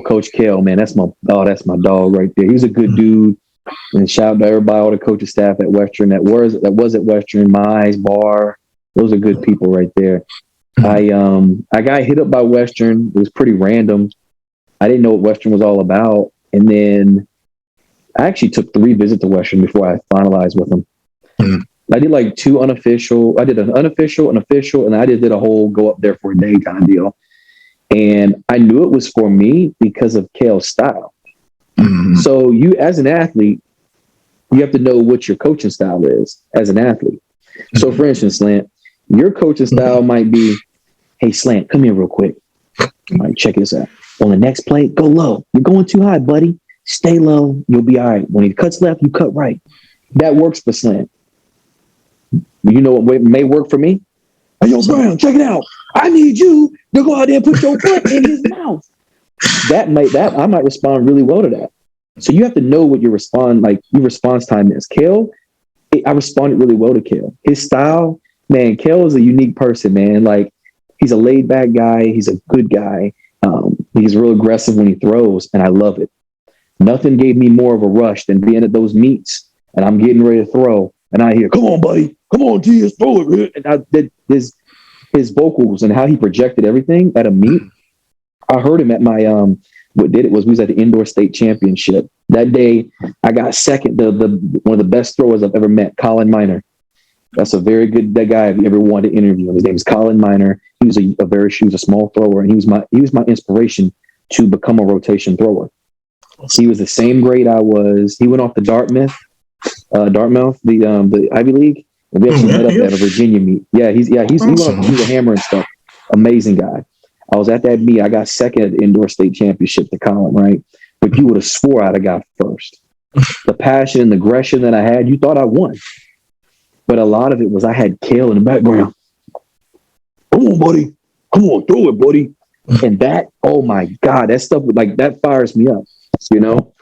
Coach Kale, man, that's my dog right there. He's a good dude. And shout out to everybody, all the coaching staff at Western that was at Western, Mize, Bar. Those are good people right there. I got hit up by Western. It was pretty random. I didn't know what Western was all about. And then I actually took 3 visits to Western before I finalized with them. I did like 2 unofficial. I did an unofficial, an official, and I just did a whole go up there for a day kind of deal. And I knew it was for me because of Kale's style. So you, as an athlete, you have to know what your coaching style is as an athlete. So for instance, Slant, your coaching style might be, hey, Slant, come here real quick. All right, check this out. On the next play, go low. You're going too high, buddy. Stay low. You'll be all right. When he cuts left, you cut right. That works for Slant. You know what may work for me? Hey, yo, Brown, check it out. I need you to go out there and put your foot in his mouth. I might respond really well to that. So you have to know what your response time is. Kale, I responded really well to Kale. His style, man, Kale is a unique person, man. Like, he's a laid back guy. He's a good guy. He's real aggressive when he throws, and I love it. Nothing gave me more of a rush than being at those meets, and I'm getting ready to throw, and I hear, "Come on, buddy, come on, Tias, throw it." And I did his vocals and how he projected everything at a meet. I heard him at my what did it was we was at the indoor state championship that day. I got second. The one of the best throwers I've ever met, Colin Miner. That's a very good guy. If you ever wanted to interview him, his name is Colin Miner. He was a small thrower, and he was my inspiration to become a rotation thrower. He was the same grade I was. He went off to Dartmouth, the Ivy League, and we actually met up at a Virginia meet. He went off to do the hammer and stuff. Amazing guy. I was at that meet. I got second at the indoor state championship to Colin, right? But you would have swore I'd have got first. The passion and the aggression that I had, you thought I won. But a lot of it was I had Kale in the background. Come on, buddy. Come on, throw it, buddy. And that, oh my God, that stuff that fires me up. You know,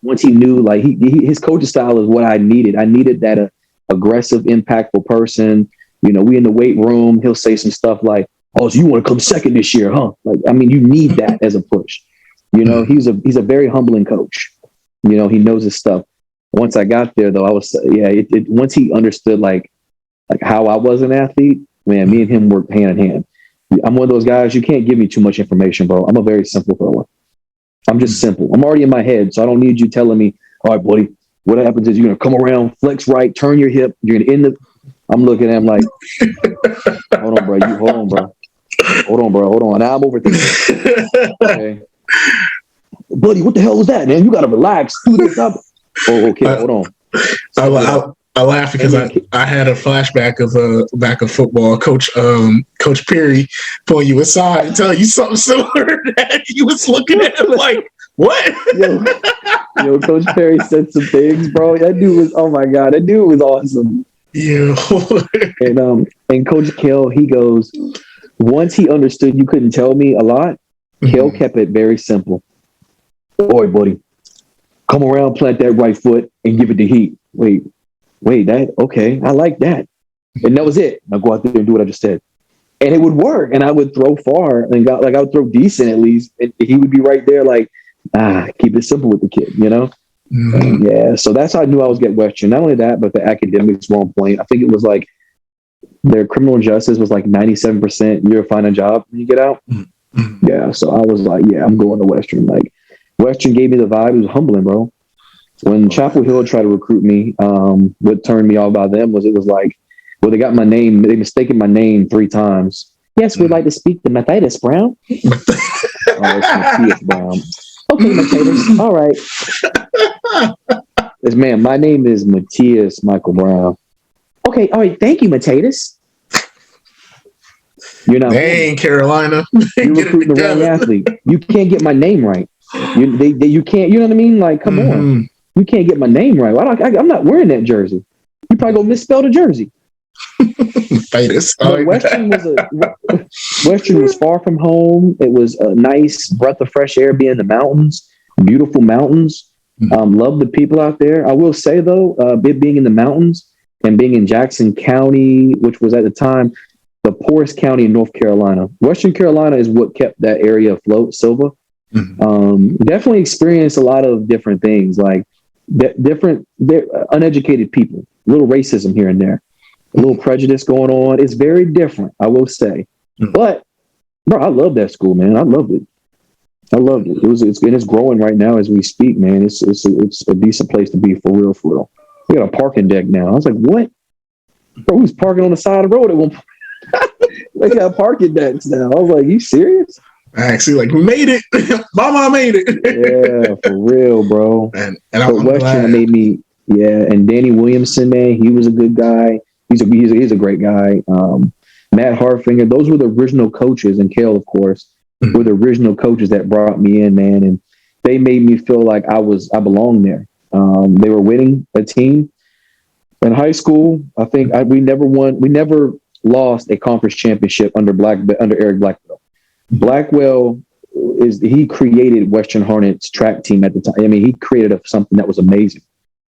once he knew, like his coaching style is what I needed. I needed that aggressive, impactful person. You know, we in the weight room. He'll say some stuff like, "Oh, so you want to come second this year, huh?" Like, I mean, you need that as a push. You know, he's a very humbling coach. You know, he knows his stuff. Once I got there, though, I was once he understood like how I was an athlete, man, me and him worked hand in hand. I'm one of those guys, you can't give me too much information, bro. I'm a very simple thrower. I'm just simple. I'm already in my head, so I don't need you telling me, all right, buddy, what happens is you're going to come around, flex right, turn your hip, you're going to end the... I'm looking at him like, hold on, bro. Hold on. Now I'm overthinking. Okay. Buddy, what the hell was that, man? You got to relax. Do this up. Oh, okay, hold on. I laugh because I had a flashback of football. Coach Perry pulling you aside and telling you something similar to that. You was looking at him like, what? Yo, Coach Perry said some things, bro. That dude was, oh my God, that dude was awesome. Yeah. And Coach Kale, he goes, once he understood you couldn't tell me a lot, Kale kept it very simple. Boy, buddy, come around, plant that right foot, and give it the heat. Wait, okay, I like that. And that was it. Now go out there and do what I just said. And it would work. And I would throw far and I would throw decent at least. And he would be right there like, keep it simple with the kid, you know? Yeah, so that's how I knew I was getting Western. Not only that, but the academics were on point. I think it was like their criminal justice was like 97%. You'll find a job when you get out. Yeah, so I was like, yeah, I'm going to Western. Like, Western gave me the vibe. It was humbling, bro. When Chapel Hill tried to recruit me, what turned me off about them was it was like, well, they got my name. They mistaken my name 3 times. Yes, we'd like to speak to Mateius Brown. It's Mateius Brown. Okay, Mateius. All right. Man, my name is Mateius Michael Brown. Okay, all right. Thank you, Mateius. You're not. Dang, Carolina. You're recruiting the wrong athlete. You can't get my name right. You can't. You know what I mean? Like, come on. You can't get my name right. I'm not wearing that jersey. You probably gonna misspell the jersey. Western was far from home. It was a nice breath of fresh air being in the mountains, beautiful mountains. Love the people out there. I will say though, being in the mountains and being in Jackson County, which was at the time the poorest county in North Carolina. Western Carolina is what kept that area afloat, Silva. Definitely experienced a lot of different things, like different uneducated people, a little racism here and there, a little prejudice going on. It's very different, I will say. But bro, I love that school, man. I loved it. It's growing right now as we speak, man. It's a decent place to be for real. We got a parking deck now. I was like, what? Bro, who's parking on the side of the road at one point? They got parking decks now. I was like, you serious? Actually, we made it. Mama made it. Yeah, for real, bro. And Western made me, and Danny Williamson, man, he was a good guy. He's a great guy. Matt Harfinger, those were the original coaches, and Kale, of course, were the original coaches that brought me in, man. And they made me feel like I belonged there. They were winning a team. In high school, I think we never lost a conference championship under Eric Blackwell. Blackwell he created Western Harnett's track team at the time. I mean, he created something that was amazing.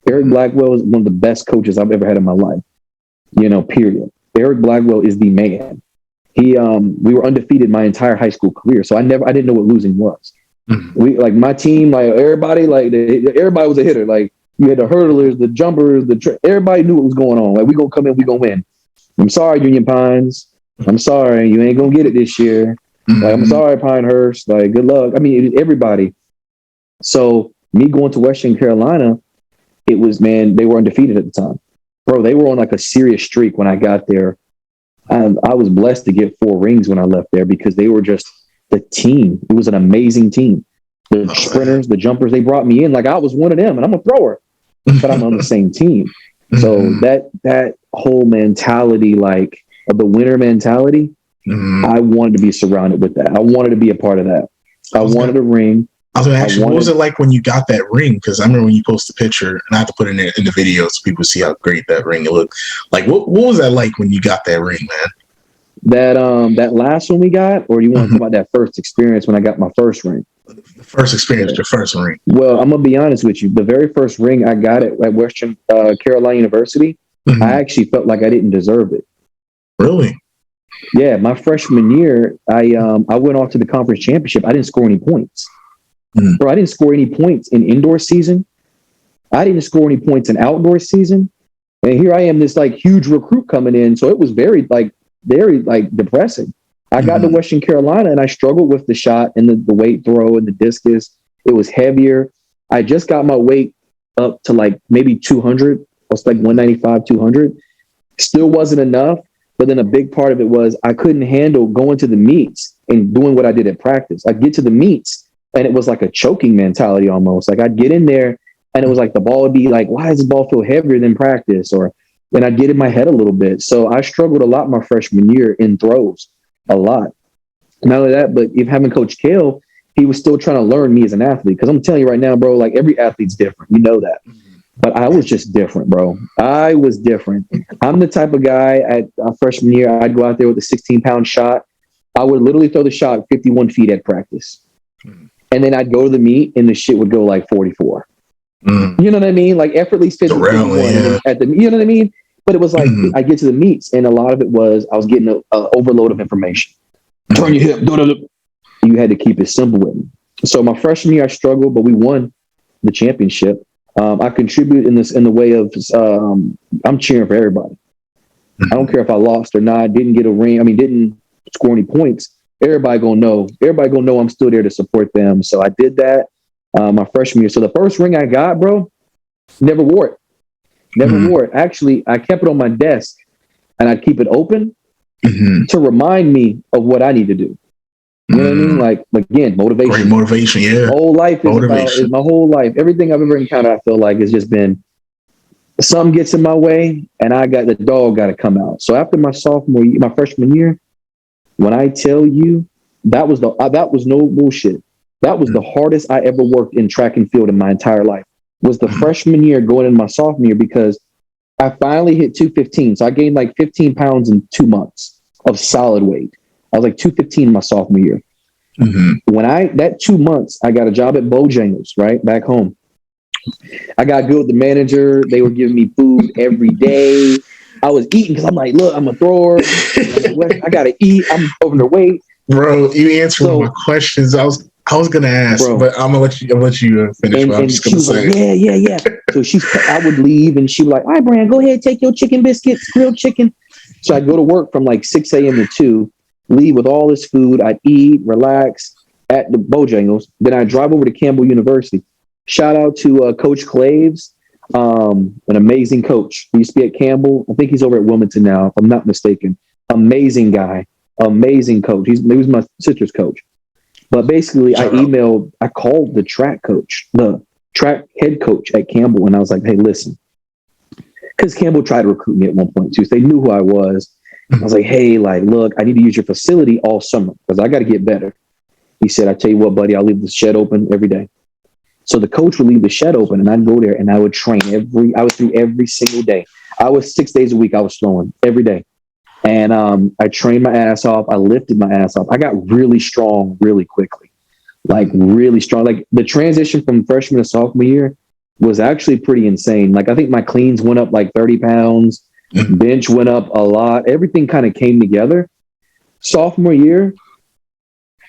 Eric Blackwell is one of the best coaches I've ever had in my life. Period. Eric Blackwell is the man. We were undefeated my entire high school career, so I didn't know what losing was. We my team, everybody was a hitter. Like, you had the hurdlers, the jumpers, everybody knew what was going on. Like, we gonna come in, we gonna win. I'm sorry, Union Pines. I'm sorry, you ain't gonna get it this year. Like, I'm sorry, Pinehurst. Like, good luck. I mean, everybody. So me going to Western Carolina, it was, man, they were undefeated at the time. Bro, they were on like a serious streak when I got there. I was blessed to get 4 rings when I left there because they were just the team. It was an amazing team. The sprinters, the jumpers, they brought me in like I was one of them, and I'm a thrower, but I'm on the same team. So that whole mentality, like, of the winner mentality, I wanted to be surrounded with that. I wanted to be a part of that. I wanted a ring. I was going to ask you, what was it like when you got that ring? Because I remember when you post a picture, and I have to put it in the video so people see how great that ring looked. Like, what was that like when you got that ring, man? That last one we got, or you want to talk about that first experience when I got my first ring? The first experience, your first ring. Well, I'm gonna be honest with you. The very first ring I got at Western Carolina University, I actually felt like I didn't deserve it. Really? Yeah, my freshman year, I went off to the conference championship. I didn't score any points. Bro, I didn't score any points in indoor season. I didn't score any points in outdoor season. And here I am, this like huge recruit coming in. So it was very depressing. I got to Western Carolina and I struggled with the shot and the weight throw and the discus. It was heavier. I just got my weight up to like maybe 200. I was like 195, 200. Still wasn't enough. But then a big part of it was I couldn't handle going to the meets and doing what I did at practice. I'd get to the meets and it was like a choking mentality almost. Like, I'd get in there and it was like the ball would be like, why does the ball feel heavier than practice? Or then I'd get in my head a little bit. So I struggled a lot my freshman year in throws, a lot. Not only that, but if having Coach Kale, he was still trying to learn me as an athlete. Because I'm telling you right now, bro, like, every athlete's different. You know that. But I was just different, bro. I was different. I'm the type of guy at freshman year, I'd go out there with a 16-pound shot. I would literally throw the shot 51 feet at practice. And then I'd go to the meet and the shit would go like 44. You know what I mean? Like, effortlessly 51 at the, you know what I mean? But it was like, I get to the meets and a lot of it was, I was getting an overload of information. Turn your hip. You had to keep it simple with me. So my freshman year, I struggled, but we won the championship. I contribute in the way of, I'm cheering for everybody. I don't care if I lost or not, didn't get a ring. I mean, didn't score any points. Everybody gonna know I'm still there to support them. So I did that my freshman year. So the first ring I got, bro, never wore it. Never wore it. Actually, I kept it on my desk and I'd keep it open to remind me of what I need to do. You know what I mean? Like, again, motivation. Great motivation, yeah. My whole life is my whole life. Everything I've ever encountered, I feel like, has just been something gets in my way and the dog got to come out. So after my freshman year, when I tell you that was no bullshit. That was the hardest I ever worked in track and field in my entire life. Was the freshman year going into my sophomore year, because I finally hit 215. So I gained like 15 pounds in 2 months of solid weight. I was like 215 my sophomore year. When that 2 months, I got a job at Bojangles, right back home. I got good with the manager. They were giving me food every day. I was eating because I'm like, look, I'm a thrower. I gotta eat. I'm overweight. Bro, you answered my questions. I was gonna ask, bro, but I'm gonna let you finish. I'm just gonna say, like, yeah. So I would leave, and she was like, "All right, Brian, go ahead, take your chicken biscuits, grilled chicken." So I go to work from like 6 a.m. to 2, leave with all this food. I'd eat, relax at the Bojangles. Then I drive over to Campbell University. Shout out to Coach Claves, an amazing coach. He used to be at Campbell. I think he's over at Wilmington now, if I'm not mistaken. Amazing guy, amazing coach. He was my sister's coach. But basically, I called the track coach, the track head coach at Campbell, and I was like, hey, listen. because Campbell tried to recruit me at one point too. So they knew who I was. I was like, hey, like, look, I need to use your facility all summer because I got to get better. He said, I tell you what, buddy, I'll leave the shed open every day. So the coach would leave the shed open and I'd go there and I would train I was through every single day. I was 6 days a week. I was throwing every day. And I trained my ass off. I lifted my ass off. I got really strong really quickly, like really strong. Like the transition from freshman to sophomore year was actually pretty insane. Like I think my cleans went up like 30 pounds. Bench went up a lot. Everything kind of came together. Sophomore year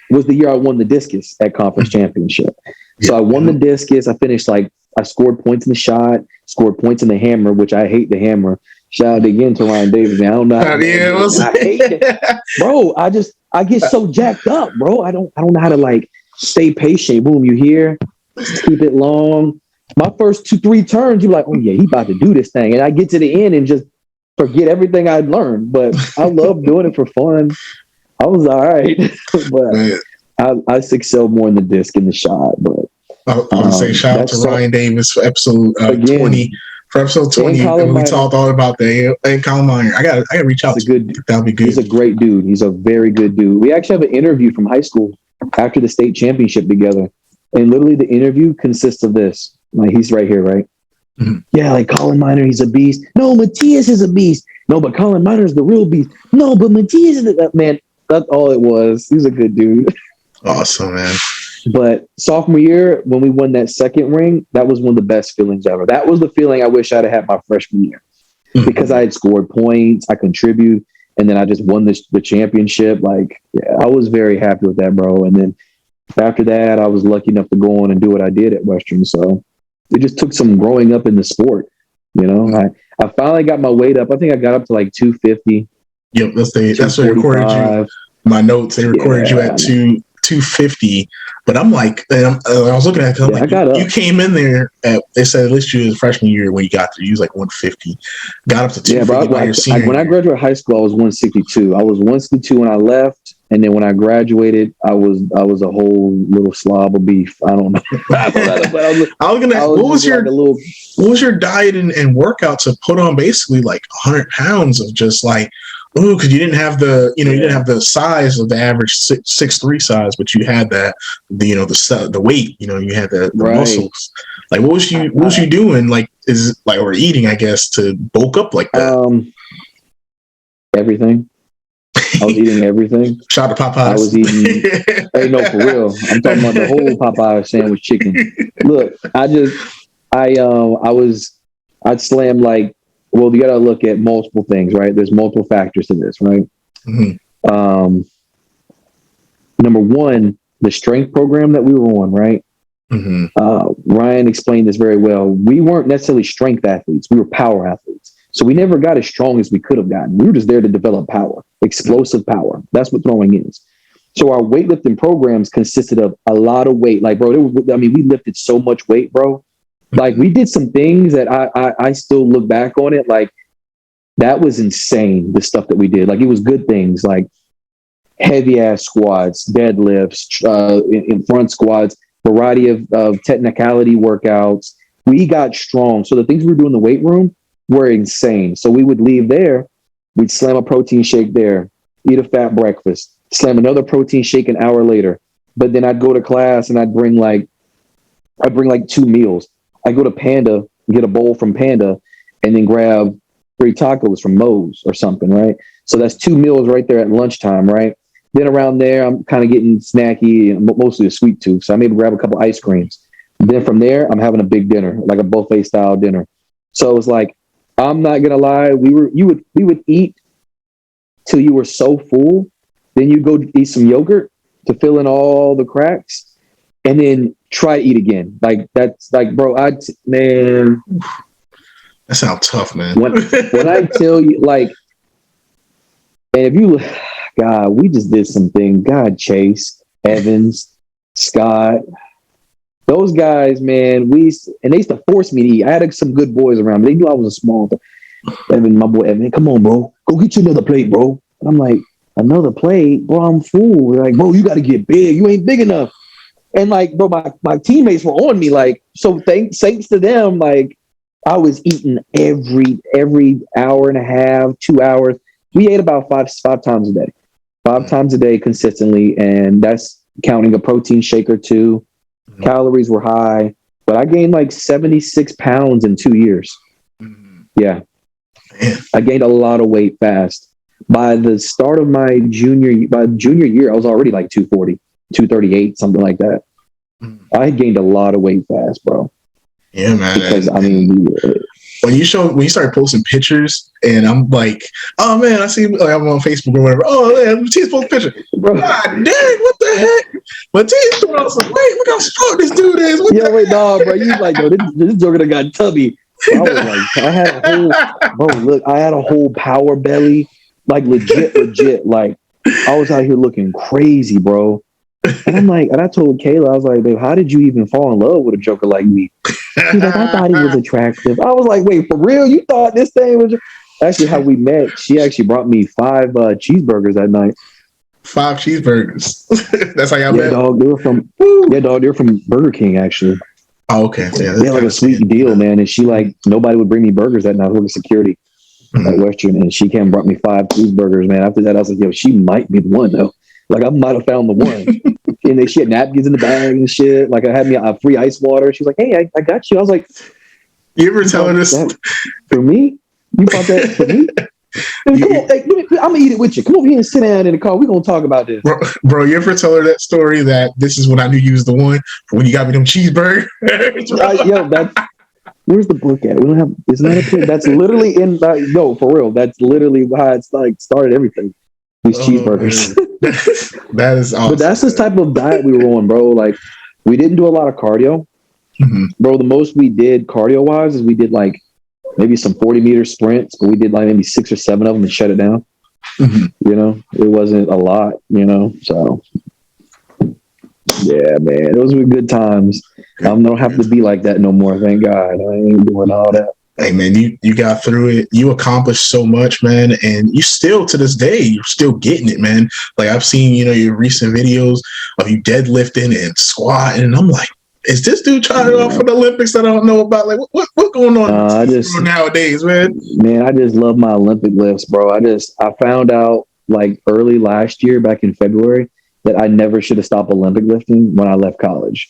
was the year I won the discus at conference championship. So I won the discus. I finished I scored points in the shot, scored points in the hammer, which I hate the hammer. Shout out again to Ryan Davis. Man, I don't know. I hate it. Bro, I get so jacked up, bro. I don't know how to like stay patient. Boom, you here? Keep it long. My first 2-3 turns, you're like, oh yeah, he about to do this thing. And I get to the end and just forget everything I'd learned, but I love doing it for fun. I was all right, but I excel more in the disc and the shot. But I was gonna say shout out to Ryan Davis for episode 20. For episode 20, and we talked all about that. And Colin Meyer, I gotta reach out to him. That'll be good. He's a great dude. He's a very good dude. We actually have an interview from high school after the state championship together, and literally the interview consists of this. Like he's right here, right? Mm-hmm. Yeah, like Colin Miner, he's a beast. No, Mateius is a beast. No, but Colin Miner is the real beast. No, but Mateius is the man. That's all it was. He's a good dude. Awesome, man. But sophomore year, when we won that second ring, that was one of the best feelings ever. That was the feeling I wish I'd had my freshman year because I had scored points, I contribute, and then I just won the championship. Like, yeah, I was very happy with that, bro. And then after that, I was lucky enough to go on and do what I did at Western. So it just took some growing up in the sport. You know, I finally got my weight up. I think I got up to like 250. Yep, that's what they recorded you. My notes, they recorded you at 250. But I'm like, I was looking at it. You came in there they said at least you was freshman year when you got there, you was like 150. Got up to 250 by your senior year. When I graduated high school, I was 162. I was 162 when I left. And then when I graduated, I was a whole little slob of beef. I don't know. What was your diet and workout to put on basically like 100 pounds of just like, because you didn't have you didn't have the size of the average 6'3" size, but you had that the weight, you had the muscles. Like what was you doing? Like or eating, I guess, to bulk up like that? Everything. I was eating everything. Shout out to Popeyes. I was eating. Hey, no, for real. I'm talking about the whole Popeye sandwich chicken. Look, I'd slam like. Well, you got to look at multiple things, right? There's multiple factors to this, right? Mm-hmm. Number one, the strength program that we were on, right? Mm-hmm. Ryan explained this very well. We weren't necessarily strength athletes. We were power athletes. So we never got as strong as we could have gotten. We were just there to develop power, explosive power. That's what throwing is. So our weightlifting programs consisted of a lot of weight. Like, bro, we lifted so much weight, bro. Like we did some things that I still look back on it. Like that was insane. The stuff that we did, like it was good things like heavy ass squats, deadlifts, in front squats, variety of technicality workouts. We got strong. So the things we were doing in the weight room were insane. So we would leave there. We'd slam a protein shake there, eat a fat breakfast, slam another protein shake an hour later. But then I'd go to class and I'd bring like 2 meals. I go to Panda, get a bowl from Panda, and then grab 3 tacos from Moe's or something, right? So that's 2 meals right there at lunchtime, right? Then around there, I'm kind of getting snacky, and mostly a sweet tooth. So I'm able to grab a couple ice creams. Then from there, I'm having a big dinner, like a buffet style dinner. So it was like, I'm not gonna lie, we would eat till you were so full. Then you go eat some yogurt to fill in all the cracks, and then try to eat again. Like that's like, bro, man. That sounds tough, man. When I tell you, like, and if you, God, we just did something. God, Chase, Evans, Scott, those guys, man. They used to force me to eat. I had some good boys around me. They knew I was a small. Evan, my boy Evan, come on, bro, go get you another plate, bro. And I'm like, another plate, bro? I'm full. They're like, bro, you got to get big. You ain't big enough. And like, bro, my teammates were on me. Like, so thanks to them, like, I was eating every hour and a half, 2 hours. We ate about five times a day, 5 times a day consistently. And that's counting a protein shake or two. Calories were high, but I gained like 76 pounds in 2 years. Yeah. I gained a lot of weight fast. By the start of my junior year, I was already like 240, 238, something like that. I gained a lot of weight fast, bro. Yeah, man. Because when you started posting pictures, and I'm like, oh man, I see, like, I'm on Facebook or whatever. Oh man, Mateius posted a picture. Bro. God dang, what the heck? Mateius throwing out some weight. Look how strong this dude is. Bro, you like, yo, this joker got tubby. I was like, I had a whole power belly, like legit. Like, I was out here looking crazy, bro. And I'm like, and I told Kayla, I was like, babe, how did you even fall in love with a joker like me? She's like, I thought he was attractive. I was like, wait, for real? You thought this thing was... Actually, how we met, she actually brought me 5 cheeseburgers that night. 5 cheeseburgers. That's how y'all met? Dog, they were from Burger King, actually. Oh, okay. Yeah, they had like a sweet deal, man. And she like, nobody would bring me burgers that night. I was working security at Western, and she came and brought me 5 cheeseburgers, man. After that, I was like, yo, she might be the one, though. Like, I might have found the one. And then she had napkins in the bag and shit. Like, I had me a free ice water. She was like, hey, I got you. I was like, you ever tell her this? For me? You bought that for me? I'm going to eat it with you. Come over here and sit down in the car. We're going to talk about this. Bro, you ever tell her that story that this is when I knew you was the one? When you got me them cheeseburgers? Where's the book at? We don't have, isn't that a thing? That's literally no, for real. That's literally why it's like started everything. These cheeseburgers. That is awesome. But that's this type of diet we were on, bro. Like, we didn't do a lot of cardio. Bro, the most we did cardio wise is we did like maybe some 40-meter sprints, but we did like maybe 6 or 7 of them and shut it down. You know, it wasn't a lot, you know, so yeah, man, those were good times. I don't have to be like that no more, thank God. I ain't doing all that. Hey man, you got through it. You accomplished so much, man, and you still to this day you're still getting it, man. Like, I've seen, you know, your recent videos of you deadlifting and squatting, and I'm like, is this dude trying it off for the Olympics that I don't know about? Like, what's going on nowadays, man? Man, I just love my Olympic lifts, bro. I found out like early last year, back in February, that I never should have stopped Olympic lifting when I left college.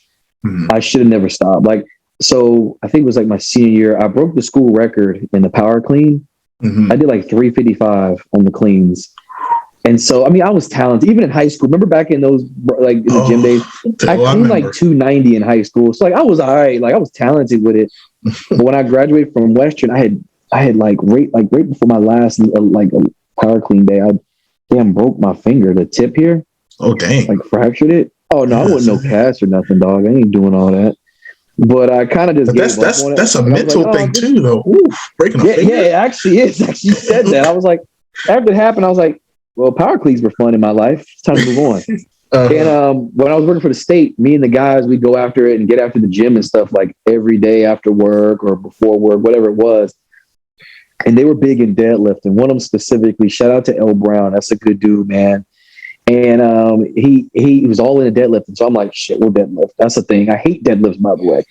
I should have never stopped. Like, so I think it was like my senior year, I broke the school record in the power clean. I did like 355 on the cleans. And so, I mean, I was talented, even in high school. Remember back in those, like in the gym days, I cleaned like 290 in high school. So like, I was all right. Like, I was talented with it. But when I graduated from Western, I had right before my last power clean day, I broke my finger, the tip here. Oh, dang. Like, fractured it. Oh no, I wasn't no cast or nothing, dog. I ain't doing all that. But I kind of just gave up on it. That's a mental thing too, though. Oof, breaking a finger. Yeah, it actually is. Actually, said that. I was like, after it happened, I was like, well, power cleans were fun in my life. It's time to move on. And when I was working for the state, me and the guys, we'd go after it and get after the gym and stuff like every day after work or before work, whatever it was. And they were big in deadlifting. One of them specifically, shout out to L. Brown. That's a good dude, man. And he was all in the deadlifting. So I'm like, shit, we'll deadlift. That's the thing. I hate deadlifts, by the way.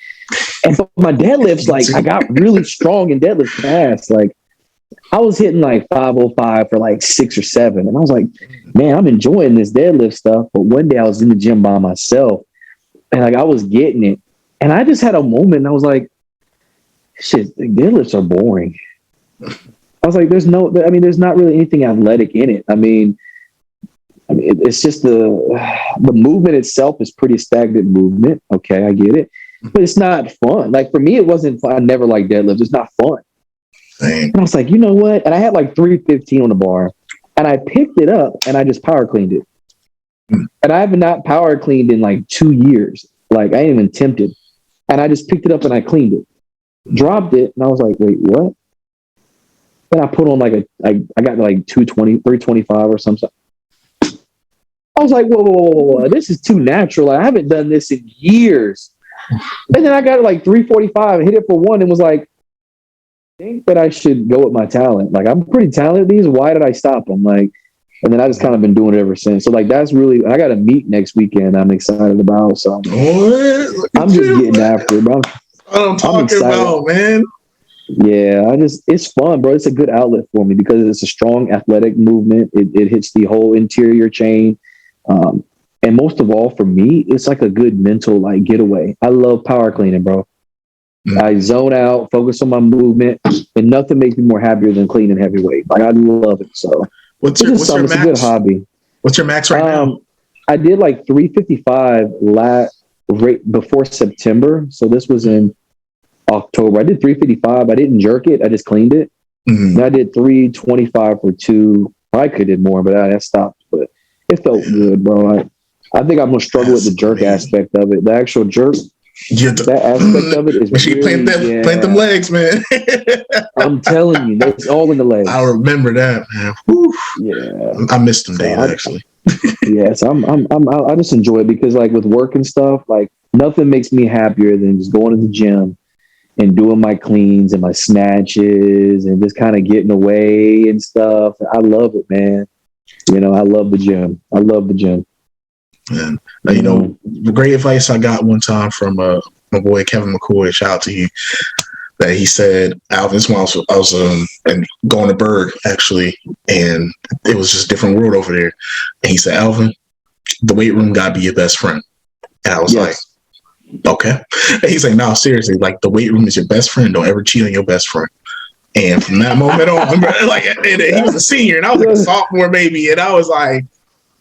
And so my deadlifts, like, I got really strong in deadlift fast. Like, I was hitting like 505 for like 6 or 7. And I was like, man, I'm enjoying this deadlift stuff. But one day I was in the gym by myself and like I was getting it. And I just had a moment and I was like, shit, deadlifts are boring. I was like, there's not really anything athletic in it. I mean, it's just the movement itself is pretty stagnant movement. Okay, I get it. But it's not fun. Like, for me, it wasn't fun. I never liked deadlifts. It's not fun. And I was like, you know what? And I had like 315 on the bar. And I picked it up and I just power cleaned it. And I have not power cleaned in like 2 years. Like, I ain't even tempted. And I just picked it up and I cleaned it. Dropped it. And I was like, wait, what? Then I put on like I got like 220, 325 or something. I was like, whoa, this is too natural. I haven't done this in years. And then I got like 345 and hit it for 1 and was like, I think that I should go with my talent. Like, I'm pretty talented at these. Why did I stop? I'm like, and then I just kind of been doing it ever since. So like, that's really, I got a meet next weekend I'm excited about. So I'm just getting after it, bro. I'm talking about, man. Yeah, it's fun, bro. It's a good outlet for me because it's a strong athletic movement. It hits the whole interior chain. And most of all, for me, it's like a good mental like getaway. I love power cleaning, bro. I zone out, focus on my movement, and nothing makes me more happier than cleaning heavyweight. Like I love it. So what's your it's max? a good hobby. What's your max right now? I did like 355 right before September. So this was in October. I did 355. I didn't jerk it. I just cleaned it. And I did 325 for 2. I could have did more, but I stopped. But it felt good, bro. I think I'm gonna struggle with the jerk aspect of it. The actual jerk, that aspect of it is really, plant them legs, man. I'm telling you, that's all in the legs. I remember that, man. Whew. Yeah, I missed them days actually. Yes, I just enjoy it because like with work and stuff, like nothing makes me happier than just going to the gym and doing my cleans and my snatches and just kind of getting away and stuff. I love it, man. You know, I love the gym. And you know, the great advice I got one time from my boy Kevin McCoy, shout out to you, that he said, Alvin, this one I was and going to Berg actually, and it was just a different world over there. And he said, Alvin, the weight room gotta be your best friend. And I was like, okay. And he's like, no, seriously, like the weight room is your best friend. Don't ever cheat on your best friend. And from that moment on, like, and he was a senior and I was like a sophomore maybe, and I was like,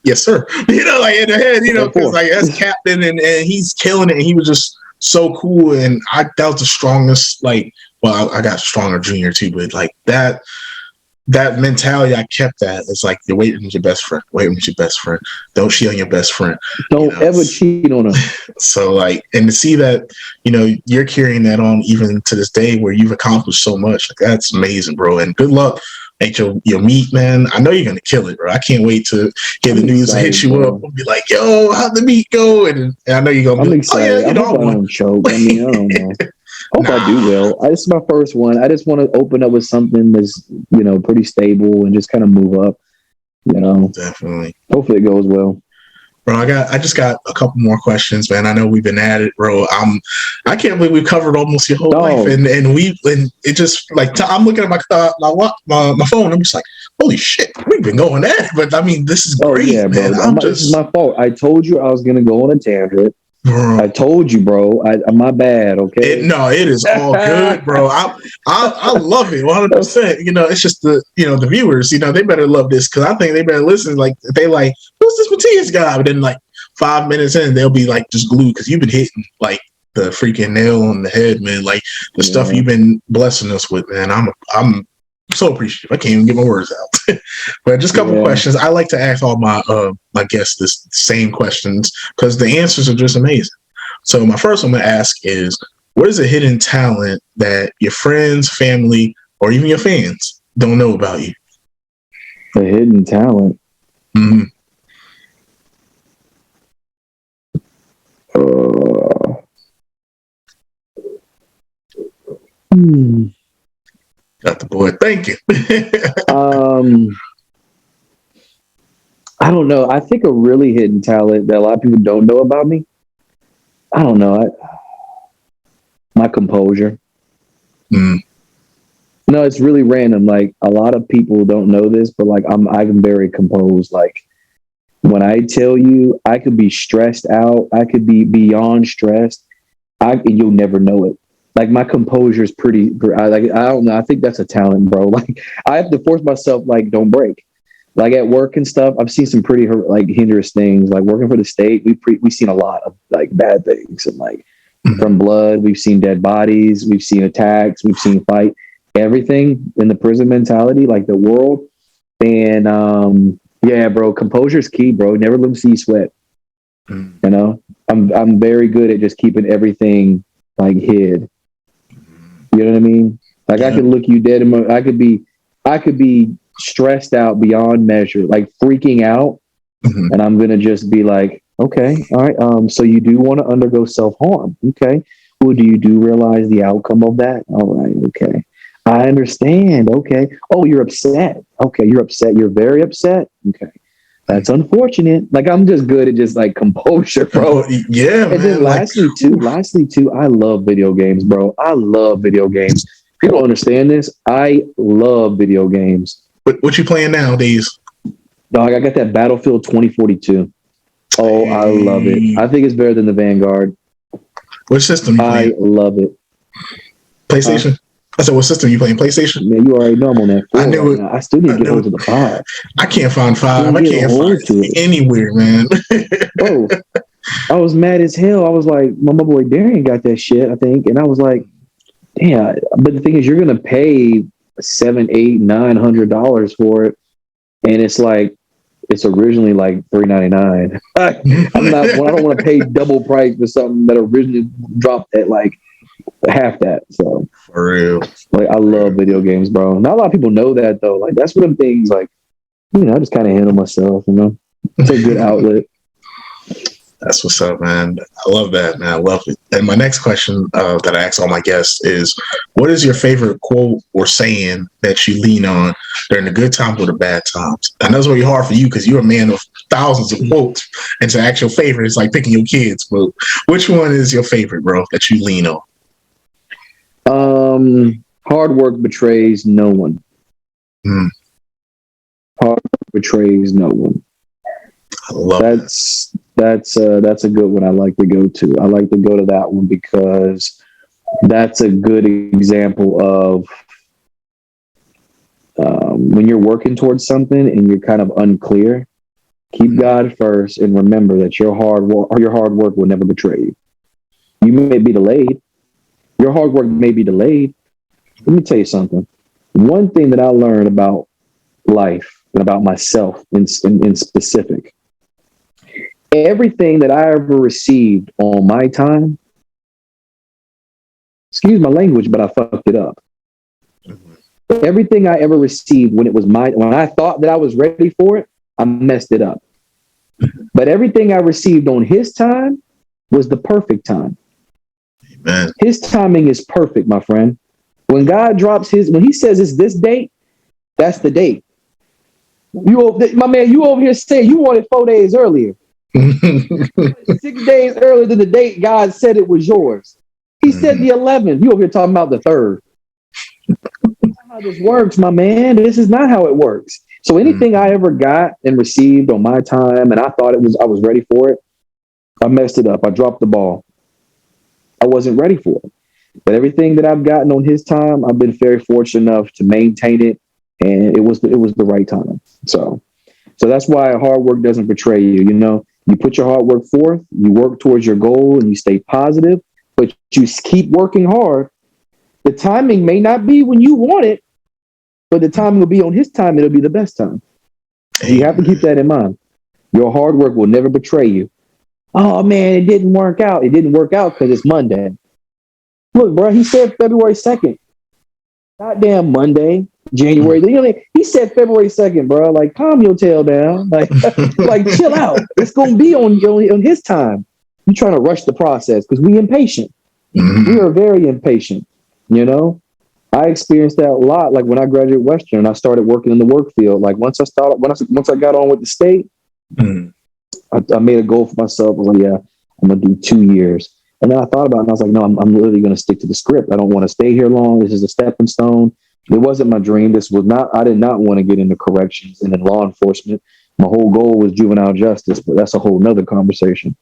yes, sir. You know, like in the head, you know, because like that's captain and he's killing it. And he was just so cool. And that was the strongest, like, well, I got stronger junior too, but like that mentality I kept that. It's like your weight room is your best friend. Weight room is your best friend. Don't cheat on your best friend. Don't ever cheat on him. So like, and to see that, you know, you're carrying that on even to this day where you've accomplished so much, like that's amazing, bro. And good luck at your meet, man. I know you're gonna kill it, bro. I can't wait to hear the news and hit you up and be like, yo, how'd the meet go? And I know you're gonna be excited. Oh, yeah, you know, I don't choke. I mean, I don't know. Hope I do well. This is my first one. I just want to open up with something that's, you know, pretty stable and just kind of move up, you know. Definitely. Hopefully it goes well. Bro, I just got a couple more questions, man. I know we've been at it, bro. I can't believe we've covered almost your whole life, and it just like I'm looking at my phone. I'm just like, holy shit, we've been going at it. But I mean, this is great, yeah, man. Bro. This is my fault. I told you I was gonna go on a tangent. Bro. I told you, bro. My bad. Okay. It is all good, bro. I love it 100%. You know, it's just the viewers. You know, they better love this because I think they better listen. Like they like, who's this Mateius guy? But then like 5 minutes in, they'll be like just glued because you've been hitting like the freaking nail on the head, man. Like the stuff you've been blessing us with, man. I'm so appreciative. I can't even get my words out. But just a couple questions. I like to ask all my my guests this same questions because the answers are just amazing. So my first one I'm gonna ask is, what is a hidden talent that your friends, family, or even your fans don't know about you? A hidden talent. Mm-hmm. Got the boy. Thank you. I don't know. I think a really hidden talent that a lot of people don't know about me. I don't know. My composure. No, it's really random. Like a lot of people don't know this, but like I'm very composed. Like when I tell you, I could be stressed out. I could be beyond stressed. You'll never know it. Like my composure is pretty. I don't know. I think that's a talent, bro. Like I have to force myself. Like don't break. Like at work and stuff, I've seen some pretty like heinous things. Like working for the state, we've seen a lot of like bad things and like from blood. We've seen dead bodies. We've seen attacks. We've seen fight. Everything in the prison mentality, like the world. And yeah, bro, composure is key, bro. Never let them see you sweat. You know, I'm very good at just keeping everything like hid. You know what I mean? Like I could look you dead in my. I could be stressed out beyond measure, like freaking out, and I'm gonna just be like, okay, all right. So you do want to undergo self-harm, okay? Well, do you realize the outcome of that? All right, okay. I understand. Okay. Oh, you're upset. Okay, you're upset. You're very upset. Okay. That's unfortunate. Like I'm just good at just like composure, bro. Yeah. And then lastly too, I love video games, bro. I love video games People don't understand this. I love video games. What you playing nowadays? Dog, I got that Battlefield 2042. Oh, I love it. I think it's better than the Vanguard. What system you playing? I love it. PlayStation? I said, what system you playing? PlayStation? Man, you already know I'm on that 4 I knew right it. now. I still need to get hold of the 5. I can't find 5. I can't find it anywhere, man. Bro, I was mad as hell. I was like, my boy Darian got that shit, I think. And I was like, damn. But the thing is, you're going to pay $700, $800, $900 for it. And it's like, it's originally like $399. I don't want to pay double price for something that originally dropped at like half that. So for real, like I love video games, bro. Not a lot of people know that though. Like that's one of them things. Like I just kind of handle myself. It's a good outlet. That's what's up, man. I love that, man. I love it. And my next question that I ask all my guests is, what is your favorite quote or saying that you lean on during the good times or the bad times? I know it's really hard for you because you're a man of thousands of quotes, and to ask your favorite is like picking your kids. But which one is your favorite, bro, that you lean on? Hard work betrays no one. Hard work betrays no one. I love that's a good one I like to go to. I like to go to that one because that's a good example of when you're working towards something and you're kind of unclear, keep God first and remember that your hard work will never betray you. You may be delayed. Your hard work may be delayed. Let me tell you something. One thing that I learned about life and about myself in specific, everything that I ever received on my time, excuse my language, but I fucked it up. Everything I ever received when I thought that I was ready for it, I messed it up. But everything I received on his time was the perfect time. Amen. His timing is perfect, my friend. When God drops when he says it's this date, that's the date. My man, you over here saying you wanted 4 days earlier. 6 days earlier than the date God said it was yours. He said the 11th. You over here talking about the 3rd. That's not how this works, my man. This is not how it works. So anything I ever got and received on my time, and I thought I was ready for it, I messed it up. I dropped the ball. I wasn't ready for it. But everything that I've gotten on his time, I've been very fortunate enough to maintain it, and it was the right time. So that's why hard work doesn't betray you. You put your hard work forth, you work towards your goal, and you stay positive, but you keep working hard. The timing may not be when you want it, but the timing will be on his time. It'll be the best time. You have to keep that in mind. Your hard work will never betray you. Oh man, it didn't work out. It didn't work out because it's Monday. Look, bro, he said February 2nd. Goddamn Monday, January. He said February 2nd, bro. Like, calm your tail down. Like chill out. It's gonna be on his time. You trying to rush the process because we impatient. We are very impatient. I experienced that a lot. Like when I graduated Western and I started working in the work field. Like once I got on with the state, I made a goal for myself. I was like, yeah, I'm gonna do 2 years. And then I thought about it and I was like, no, I'm literally going to stick to the script. I don't want to stay here long. This is a stepping stone. It wasn't my dream. I did not want to get into corrections and in law enforcement. My whole goal was juvenile justice, but that's a whole nother conversation.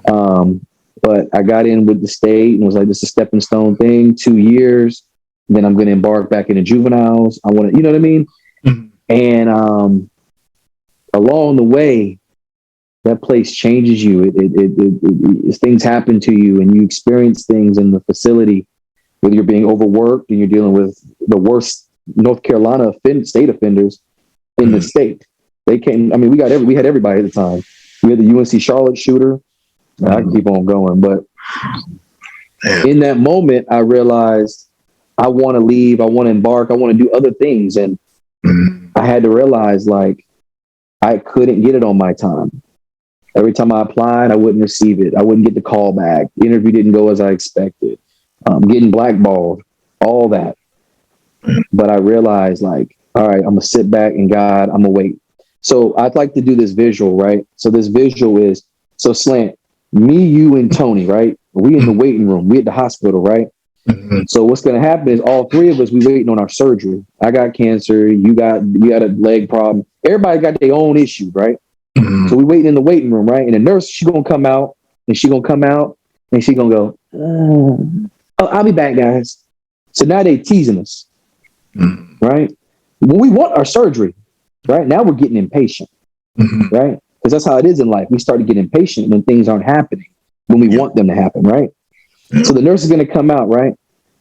But I got in with the state and was like, this is a stepping stone thing, 2 years. Then I'm going to embark back into juveniles. I want to, you know what I mean? And along the way, that place changes you. It things happen to you and you experience things in the facility, whether you're being overworked and you're dealing with the worst North Carolina state offenders in the state. They came. I mean, we had everybody at the time. We had the UNC Charlotte shooter. I can keep on going, but in that moment, I realized I want to leave. I want to embark. I want to do other things, and I had to realize like I couldn't get it on my time. Every time I applied, I wouldn't receive it. I wouldn't get the call back. The interview didn't go as I expected. Getting blackballed, all that. But I realized, like, all right, I'm going to sit back and God, I'm going to wait. So I'd like to do this visual, right? So this visual is, so Slant, me, you, and Tony, right? We in the waiting room. We at the hospital, right? And I'm sitting there, and I'm like, God, I'm going to sit back. And God, I'm going to wait. So I like to do this visual, right? So this visual is, so Slant, me, you, and Tony, right? We in the waiting room. We at the hospital, right? And I'm sitting there, and I'm like, God, I'm going to sit back. And God, I'm going to wait. So I like to do this visual, right? So this visual is, so Slant, me, you, and Tony, right? So what's going to happen is all three of us, we waiting on our surgery. I got cancer. We got a leg problem. Everybody got their own issue, right? So we waiting in the waiting room, right? And the nurse, she going to come out and she going to go, oh, I'll be back, guys. So now they teasing us, right? When we want our surgery, right? Now we're getting impatient, right? Because that's how it is in life. We start to get impatient when things aren't happening, when we want them to happen, right? So the nurse is going to come out, right?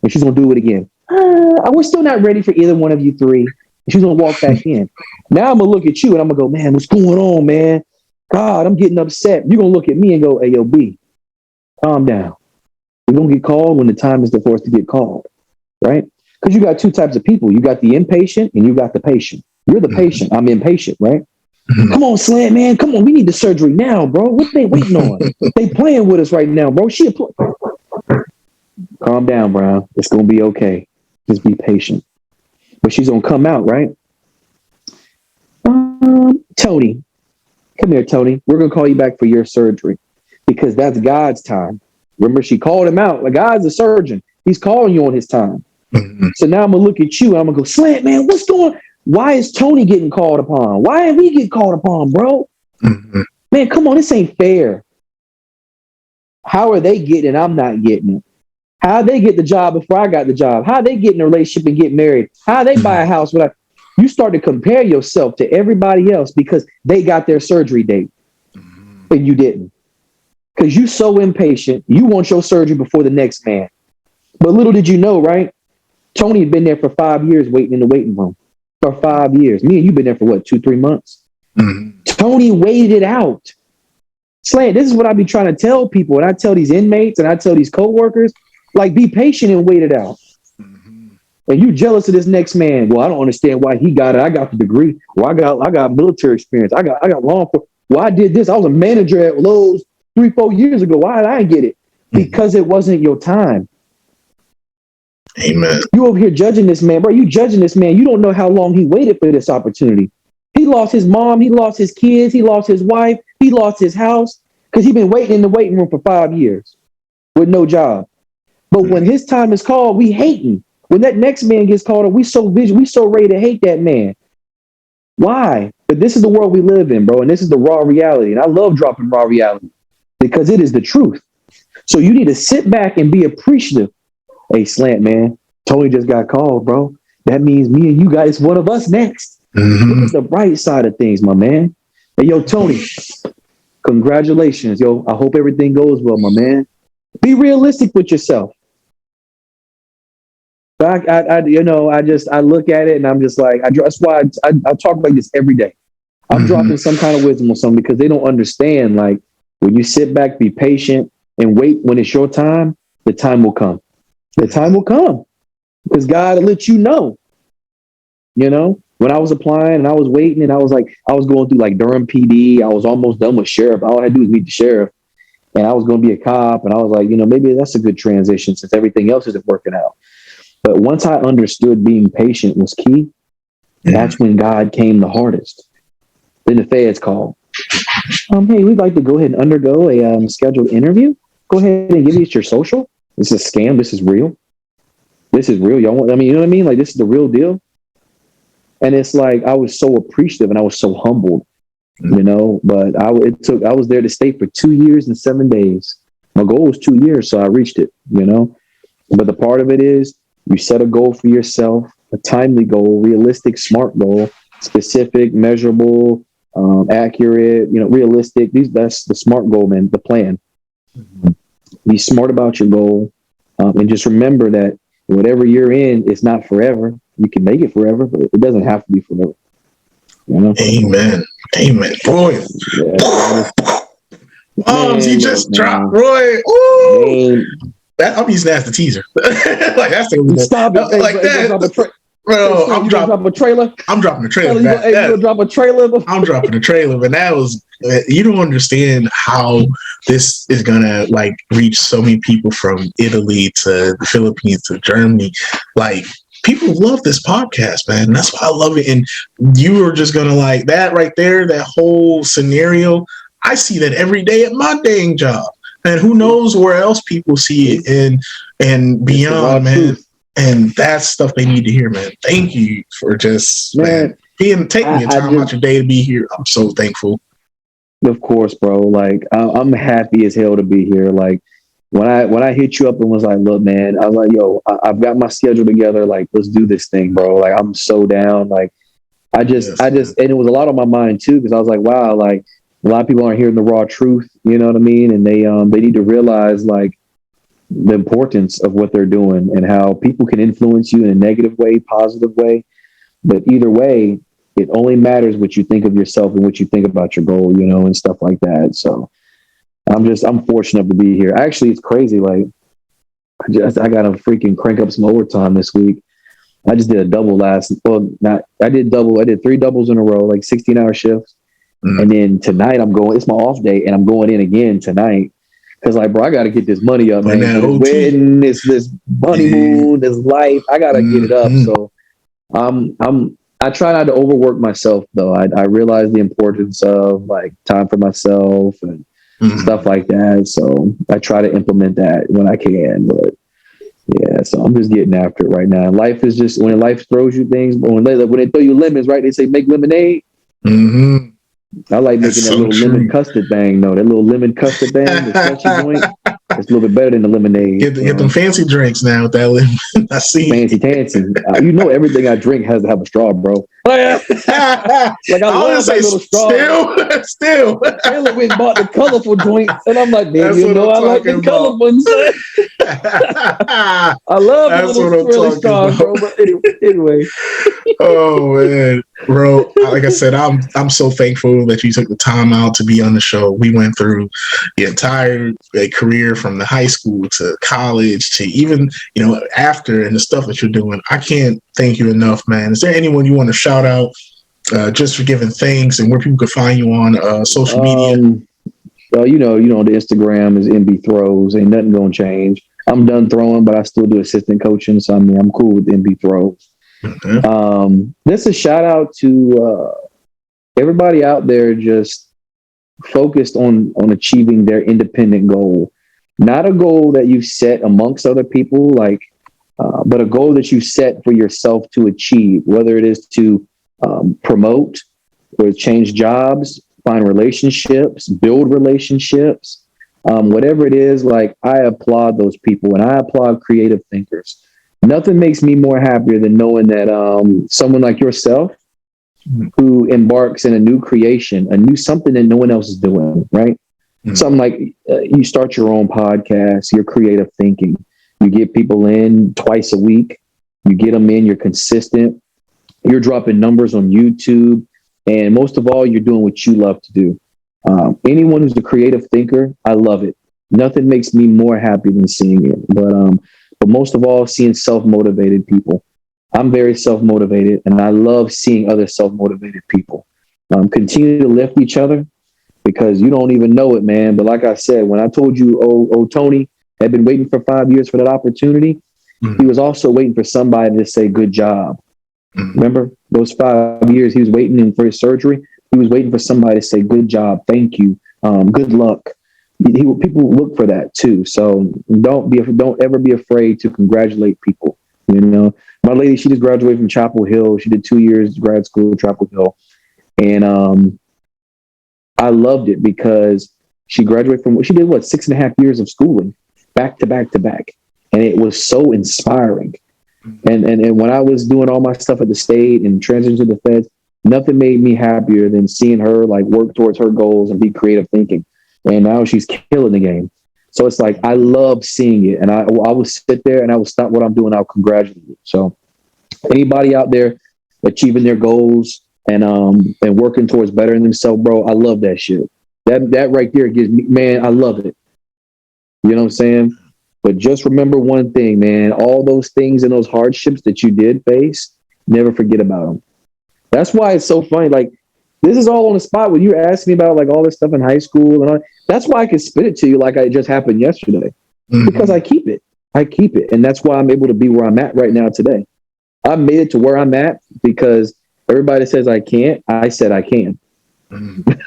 And she's going to do it again. We're still not ready for either one of you three. And she's going to walk back in. Now I'm going to look at you and I'm going to go, man, what's going on, man? God, I'm getting upset. You're going to look at me and go, hey, yo, B, calm down. We're going to get called when the time is for us to get called, right? Because you got two types of people. You got the impatient and you got the patient. You're the patient. I'm impatient, right? Come on, Slant, man. Come on. We need the surgery now, bro. What they waiting on? They playing with us right now, bro. Calm down, Brown. It's going to be okay. Just be patient. But she's going to come out, right? Tony. Come here, Tony. We're going to call you back for your surgery because that's God's time. Remember, she called him out. Like, God's a surgeon. He's calling you on his time. So now I'm going to look at you and I'm going to go, Slant, man, what's going on? Why is Tony getting called upon? Why ain't we get called upon, bro? Man, come on. This ain't fair. How are they getting it? I'm not getting it. How they get the job before I got the job? How they get in a relationship and get married? How they buy a house without? You start to compare yourself to everybody else because they got their surgery date and you didn't. Because you so impatient, you want your surgery before the next man. But little did you know, right? Tony had been there for 5 years waiting in the waiting room. For 5 years. Me and you been there for what, 2-3 months? Tony waited it out. Slant, this is what I be trying to tell people. And I tell these inmates and I tell these coworkers, like, be patient and wait it out. And you jealous of this next man. Well, I don't understand why he got it. I got the degree. Well, I got military experience. I got law enforcement. Well, I did this. I was a manager at Lowe's 3-4 years ago. Why did I get it? Because it wasn't your time. Amen. You over here judging this man, bro. You judging this man. You don't know how long he waited for this opportunity. He lost his mom. He lost his kids. He lost his wife. He lost his house because he's been waiting in the waiting room for 5 years with no job. But when his time is called, we hate him. When that next man gets called, we so ready to hate that man. Why? But this is the world we live in, bro. And this is the raw reality. And I love dropping raw reality because it is the truth. So you need to sit back and be appreciative. Hey, Slant, man, Tony just got called, bro. That means me and you guys, one of us next. Look at the bright side of things, my man. Hey, yo, Tony, congratulations. Yo, I hope everything goes well, my man. Be realistic with yourself. I look at it and I'm just like, that's why I talk like this every day. I'm dropping some kind of wisdom on something because they don't understand. Like, when you sit back, be patient and wait when it's your time, the time will come. The time will come because God will let you know. You know, when I was applying and I was waiting and I was going through like Durham PD. I was almost done with sheriff. All I had to do was meet the sheriff and I was going to be a cop. And I was like, maybe that's a good transition since everything else isn't working out. But once I understood being patient was key, that's when God came the hardest. Then the feds called. Hey, we'd like to go ahead and undergo a scheduled interview. Go ahead and give us your social. This is a scam. This is real. This is real. Y'all want, you know what I mean? Like, this is the real deal. And it's like, I was so appreciative and I was so humbled, but I was there to stay for 2 years and 7 days. My goal was 2 years. So I reached it, but the part of it is, you set a goal for yourself, a timely goal, realistic, smart goal, specific, measurable, accurate, realistic. That's the smart goal, man, the plan. Be smart about your goal. And just remember that whatever you're in, it's not forever. You can make it forever, but it doesn't have to be forever. Amen. Amen. Boy. Yeah. Bombs, he just dropped, Roy. Ooh. I'm using that as the teaser. Like, that's the stop it. Like that. Bro, I'm dropping a trailer. I'm dropping a trailer. You gonna drop a trailer? I'm dropping a trailer, but that was, you don't understand how this is gonna like reach so many people from Italy to the Philippines to Germany. Like, people love this podcast, man. That's why I love it. And you were just gonna like that right there, that whole scenario. I see that every day at my dang job. And who knows where else people see it and beyond, man. Truth. And that's stuff they need to hear, man. Thank you for just taking your time out your day to be here. I'm so thankful. Of course, bro. Like I'm happy as hell to be here. Like when I hit you up and was like, look, man, I was like, yo, I've got my schedule together. Like, let's do this thing, bro. Like, I'm so down. Like, I just, and it was a lot on my mind too, because I was like, wow, like a lot of people aren't hearing the raw truth. You know what I mean? And they need to realize like the importance of what they're doing and how people can influence you in a negative way, positive way. But either way, it only matters what you think of yourself and what you think about your goal, you know, and stuff like that. So I'm fortunate to be here. Actually, it's crazy. Like I got to freaking crank up some overtime this week. I just did a double I did 3 doubles in a row, like 16-hour shifts. And then tonight it's my off day and I'm going in again tonight. Cause like, bro, I got to get this money up, man. This wedding, this honeymoon, this life, I got to get it up. So I try not to overwork myself though. I realize the importance of like time for myself and stuff like that. So I try to implement that when I can, but yeah, so I'm just getting after it right now. Life is just, when life throws you things, when they throw you lemons, right? They say make lemonade. Mm-hmm. I like making that little lemon custard thing, though. That little lemon custard thing, the slushy joint, it's a little bit better than the lemonade. Get them fancy drinks now with that lemon. I see. Fancy. You know everything I drink has to have a straw, bro. Like I love that little straw. Still. Taylor went and bought the colorful joints, and I'm like, baby, you know I like the colorful ones. I love the little swirly straws, bro. But anyway. Oh man, bro. Like I said, I'm so thankful that you took the time out to be on the show. We went through the entire career from the high school to college to even, you know, after, and the stuff that you're doing. I can't thank you enough, man. Is there anyone you want to shout out just for giving thanks and where people could find you on social media? Well, you know, the Instagram is MB Throws. Ain't nothing gonna change. I'm done throwing, but I still do assistant coaching. So I'm cool with MB Throws. Mm-hmm. This is a shout out to everybody out there just focused on achieving their independent goal, not a goal that you set amongst other people, like, but a goal that you set for yourself to achieve, whether it is to promote or change jobs, find relationships, build relationships, whatever it is. Like, I applaud those people and I applaud creative thinkers. Nothing makes me more happier than knowing that someone like yourself who embarks in a new creation, something that no one else is doing, right? Mm-hmm. Something like you start your own podcast, you're creative thinking. You get people in twice a week. You get them in, you're consistent. You're dropping numbers on YouTube. And most of all, you're doing what you love to do. Anyone who's a creative thinker, I love it. Nothing makes me more happy than seeing it. But most of all, seeing self-motivated people. I'm very self-motivated, and I love seeing other self-motivated people. Continue to lift each other, because you don't even know it, man. But like I said, when I told you, Tony had been waiting for 5 years for that opportunity, he was also waiting for somebody to say, good job. Remember those 5 years he was waiting for his surgery? He was waiting for somebody to say, good job, thank you, good luck. People look for that too. So don't ever be afraid to congratulate people. You know, my lady, she just graduated from Chapel Hill. She did 2 years grad school at Chapel Hill. And I loved it because she graduated from, she did 6.5 years of schooling back to back to back. And it was so inspiring. And when I was doing all my stuff at the state and transitioning to the feds, nothing made me happier than seeing her like work towards her goals and be creative thinking. And now she's killing the game. So it's like, I love seeing it. And I will sit there and I will stop what I'm doing. I'll congratulate you. So anybody out there achieving their goals and working towards bettering themselves, bro, I love that shit. That right there gives me, man, I love it. You know what I'm saying? But just remember one thing, man, all those things and those hardships that you did face, never forget about them. That's why it's so funny. Like, this is all on the spot when you asked me about like all this stuff in high school and all. That's why I can spit it to you like it just happened yesterday, because I keep it. And that's why I'm able to be where I'm at right now today. I made it to where I'm at because everybody says I can't. I said I can.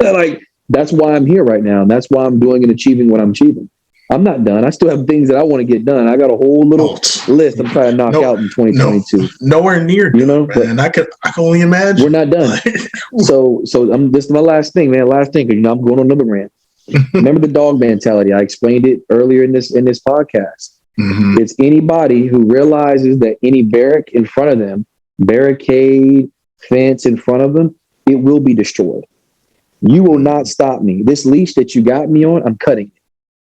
Like, that's why I'm here right now. And that's why I'm doing and achieving what I'm achieving. I'm not done. I still have things that I want to get done. I got a whole little list I'm trying to knock out in 2022. Nowhere near, you know. Man. I can only imagine. We're not done. so this is my last thing, man. Last thing, because I'm going on another rant. Remember the dog mentality? I explained it earlier in this podcast. Mm-hmm. It's anybody who realizes that any barricade, fence in front of them, it will be destroyed. You will not stop me. This leash that you got me on, I'm cutting it.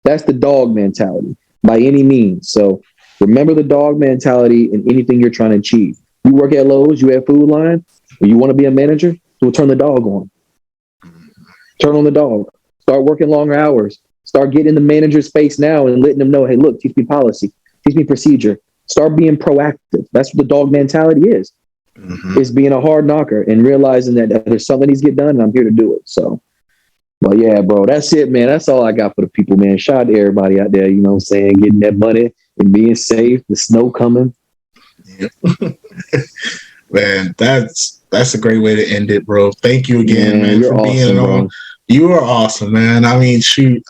That's the dog mentality by any means. So remember the dog mentality in anything you're trying to achieve. You work at Lowe's, you have Food Line, or you want to be a manager, we'll turn the dog on. Turn on the dog. Start working longer hours. Start getting in the manager's space now and letting them know, hey, look, teach me policy, teach me procedure. Start being proactive. That's what the dog mentality is. Mm-hmm. It's being a hard knocker and realizing that there's something needs to get done and I'm here to do it. So, well, yeah, bro, that's it, man. That's all I got for the people, man. Shout out to everybody out there, you know what I'm saying, getting that money and being safe. The snow coming. Yep. Man, that's a great way to end it, bro. Thank you again, man, for awesome, being on. Bro. You are awesome, man. I mean, shoot,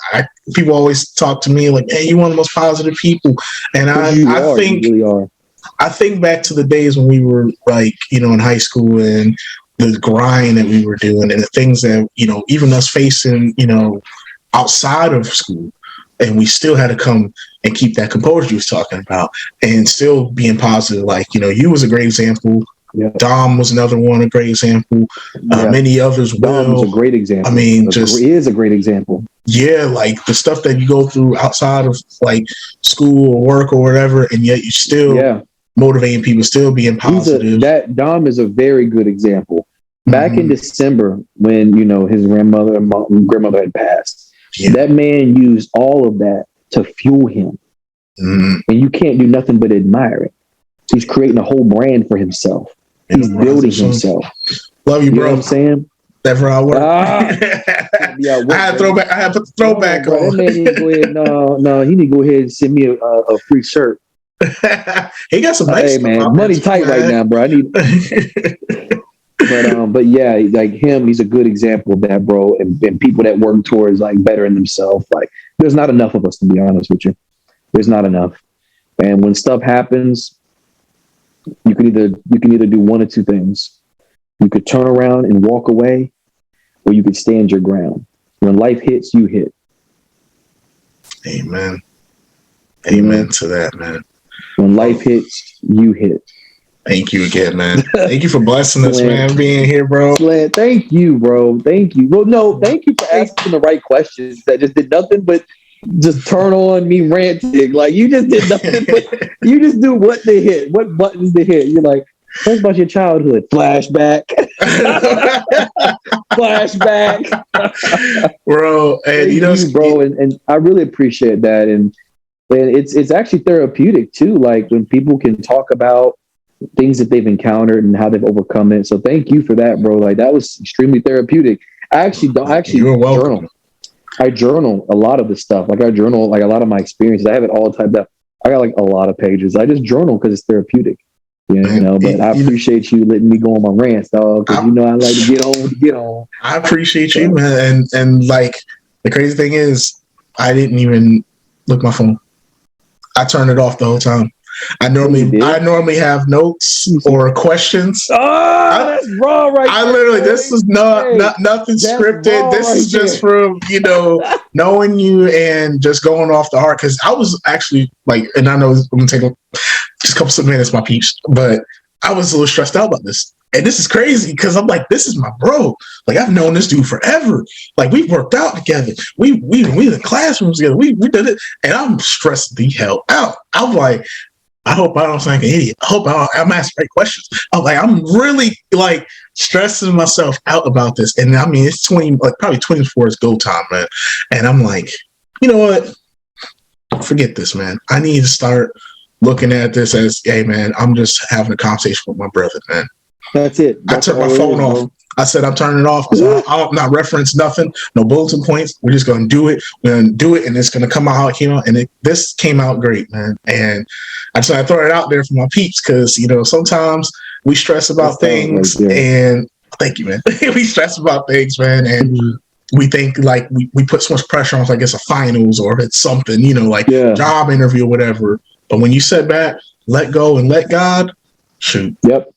people always talk to me like, hey, you're one of the most positive people. And I think you really are. I think back to the days when we were like, you know, in high school and the grind that we were doing and the things that, you know, even us facing, you know, outside of school, and we still had to come and keep that composure you was talking about and still being positive. Like, you know, you was a great example. Yeah. Dom was another one, a great example. Yeah. Many others Dom was a great example. I mean, he is a great example. Yeah, like the stuff that you go through outside of like school or work or whatever, and yet you still motivating people, still being positive. Dom is a very good example. Back in December, when you know his grandmother had passed, that man used all of that to fuel him, and you can't do nothing but admire it. He's creating a whole brand for himself. He's building himself. Love you, bro. You know what I'm saying? That's where I work. I had throwback. I had put the throwback on. That man need to go ahead. No, he need to go ahead and send me a free shirt. He got some nice stuff. Hey man, money tight right now, bro. I need. But yeah, like him, he's a good example of that, bro. And people that work towards like bettering themselves. Like, there's not enough of us, to be honest with you. There's not enough. And when stuff happens, you can either do one or two things. You could turn around and walk away, or you could stand your ground. When life hits, you hit. Amen. Amen to that, man. When life hits, you hit. Thank you again, man. Thank you for blessing us, man, being here, bro. Thank you, bro. Thank you. Well, no, thank you for asking the right questions that just did nothing but just turn on me ranting. Like, you just did nothing but you just do what to hit, what buttons to hit. You're like, tell us about your childhood. Flashback. Flashback. Bro, and you know, bro, and I really appreciate that. And it's actually therapeutic too. Like when people can talk about things that they've encountered and how they've overcome it. So thank you for that, bro. Like that was extremely therapeutic. I actually You're welcome. journal. I journal a lot of the stuff. Like I journal like a lot of my experiences. I have it all typed up. I got like a lot of pages. I just journal because it's therapeutic. You know, but I appreciate you letting me go on my rants, dog. Because you know I like to get on. I appreciate you, man. And like the crazy thing is, I didn't even look at my phone. I turned it off the whole time. I normally have notes or questions. Oh, that's raw, right? I literally, this is not nothing scripted. This is just from, you know, knowing you and just going off the heart. Because I was actually like, and I know I'm gonna take just a couple of minutes, my peeps, but I was a little stressed out about this. And this is crazy because I'm like, this is my bro. Like, I've known this dude forever. Like, we've worked out together. We in the classrooms together. We did it. And I'm stressed the hell out. I'm like, I hope I don't sound like an idiot. I hope I'm asking right questions. I'm really like stressing myself out about this. And I mean, it's probably 24 is go time, man. And I'm like, you know what? Forget this, man. I need to start looking at this as, hey, man, I'm just having a conversation with my brother, man. That's it. I took my phone off. I said, I'm turning it off. I'll not reference nothing, no bulletin points. We're just going to do it. We're going to do it, and it's going to come out how it came out. And this came out great, man. And I just want to throw it out there for my peeps because, you know, sometimes we stress about things. Right, and thank you, man. We stress about things, man. And we think like we put so much pressure on, like it's a finals or it's something, you know, like job interview or whatever. But when you sit back, let go and let God, shoot. Yep.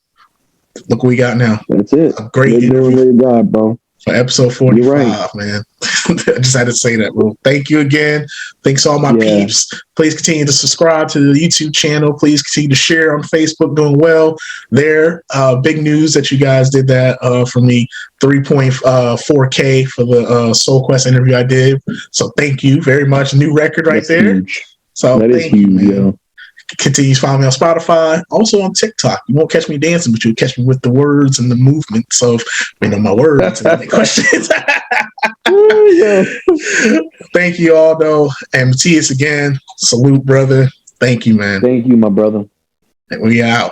Look what we got now. That's it. A great interview. God, bro. For episode 45, man. I just had to say that, bro. Thank you again. Thanks all my peeps. Please continue to subscribe to the YouTube channel. Please continue to share on Facebook. Doing well there. Big news that you guys did that for me. 3.4K for the Soul Quest interview I did. So thank you very much. New record right there. Huge. So that thank you, man. Yo. Continue to follow me on Spotify, also on TikTok. You won't catch me dancing, but you'll catch me with the words and the movement. So if you know my words and any questions. Thank you all, though. And Mateius again, salute, brother. Thank you, man. Thank you, my brother. And we out.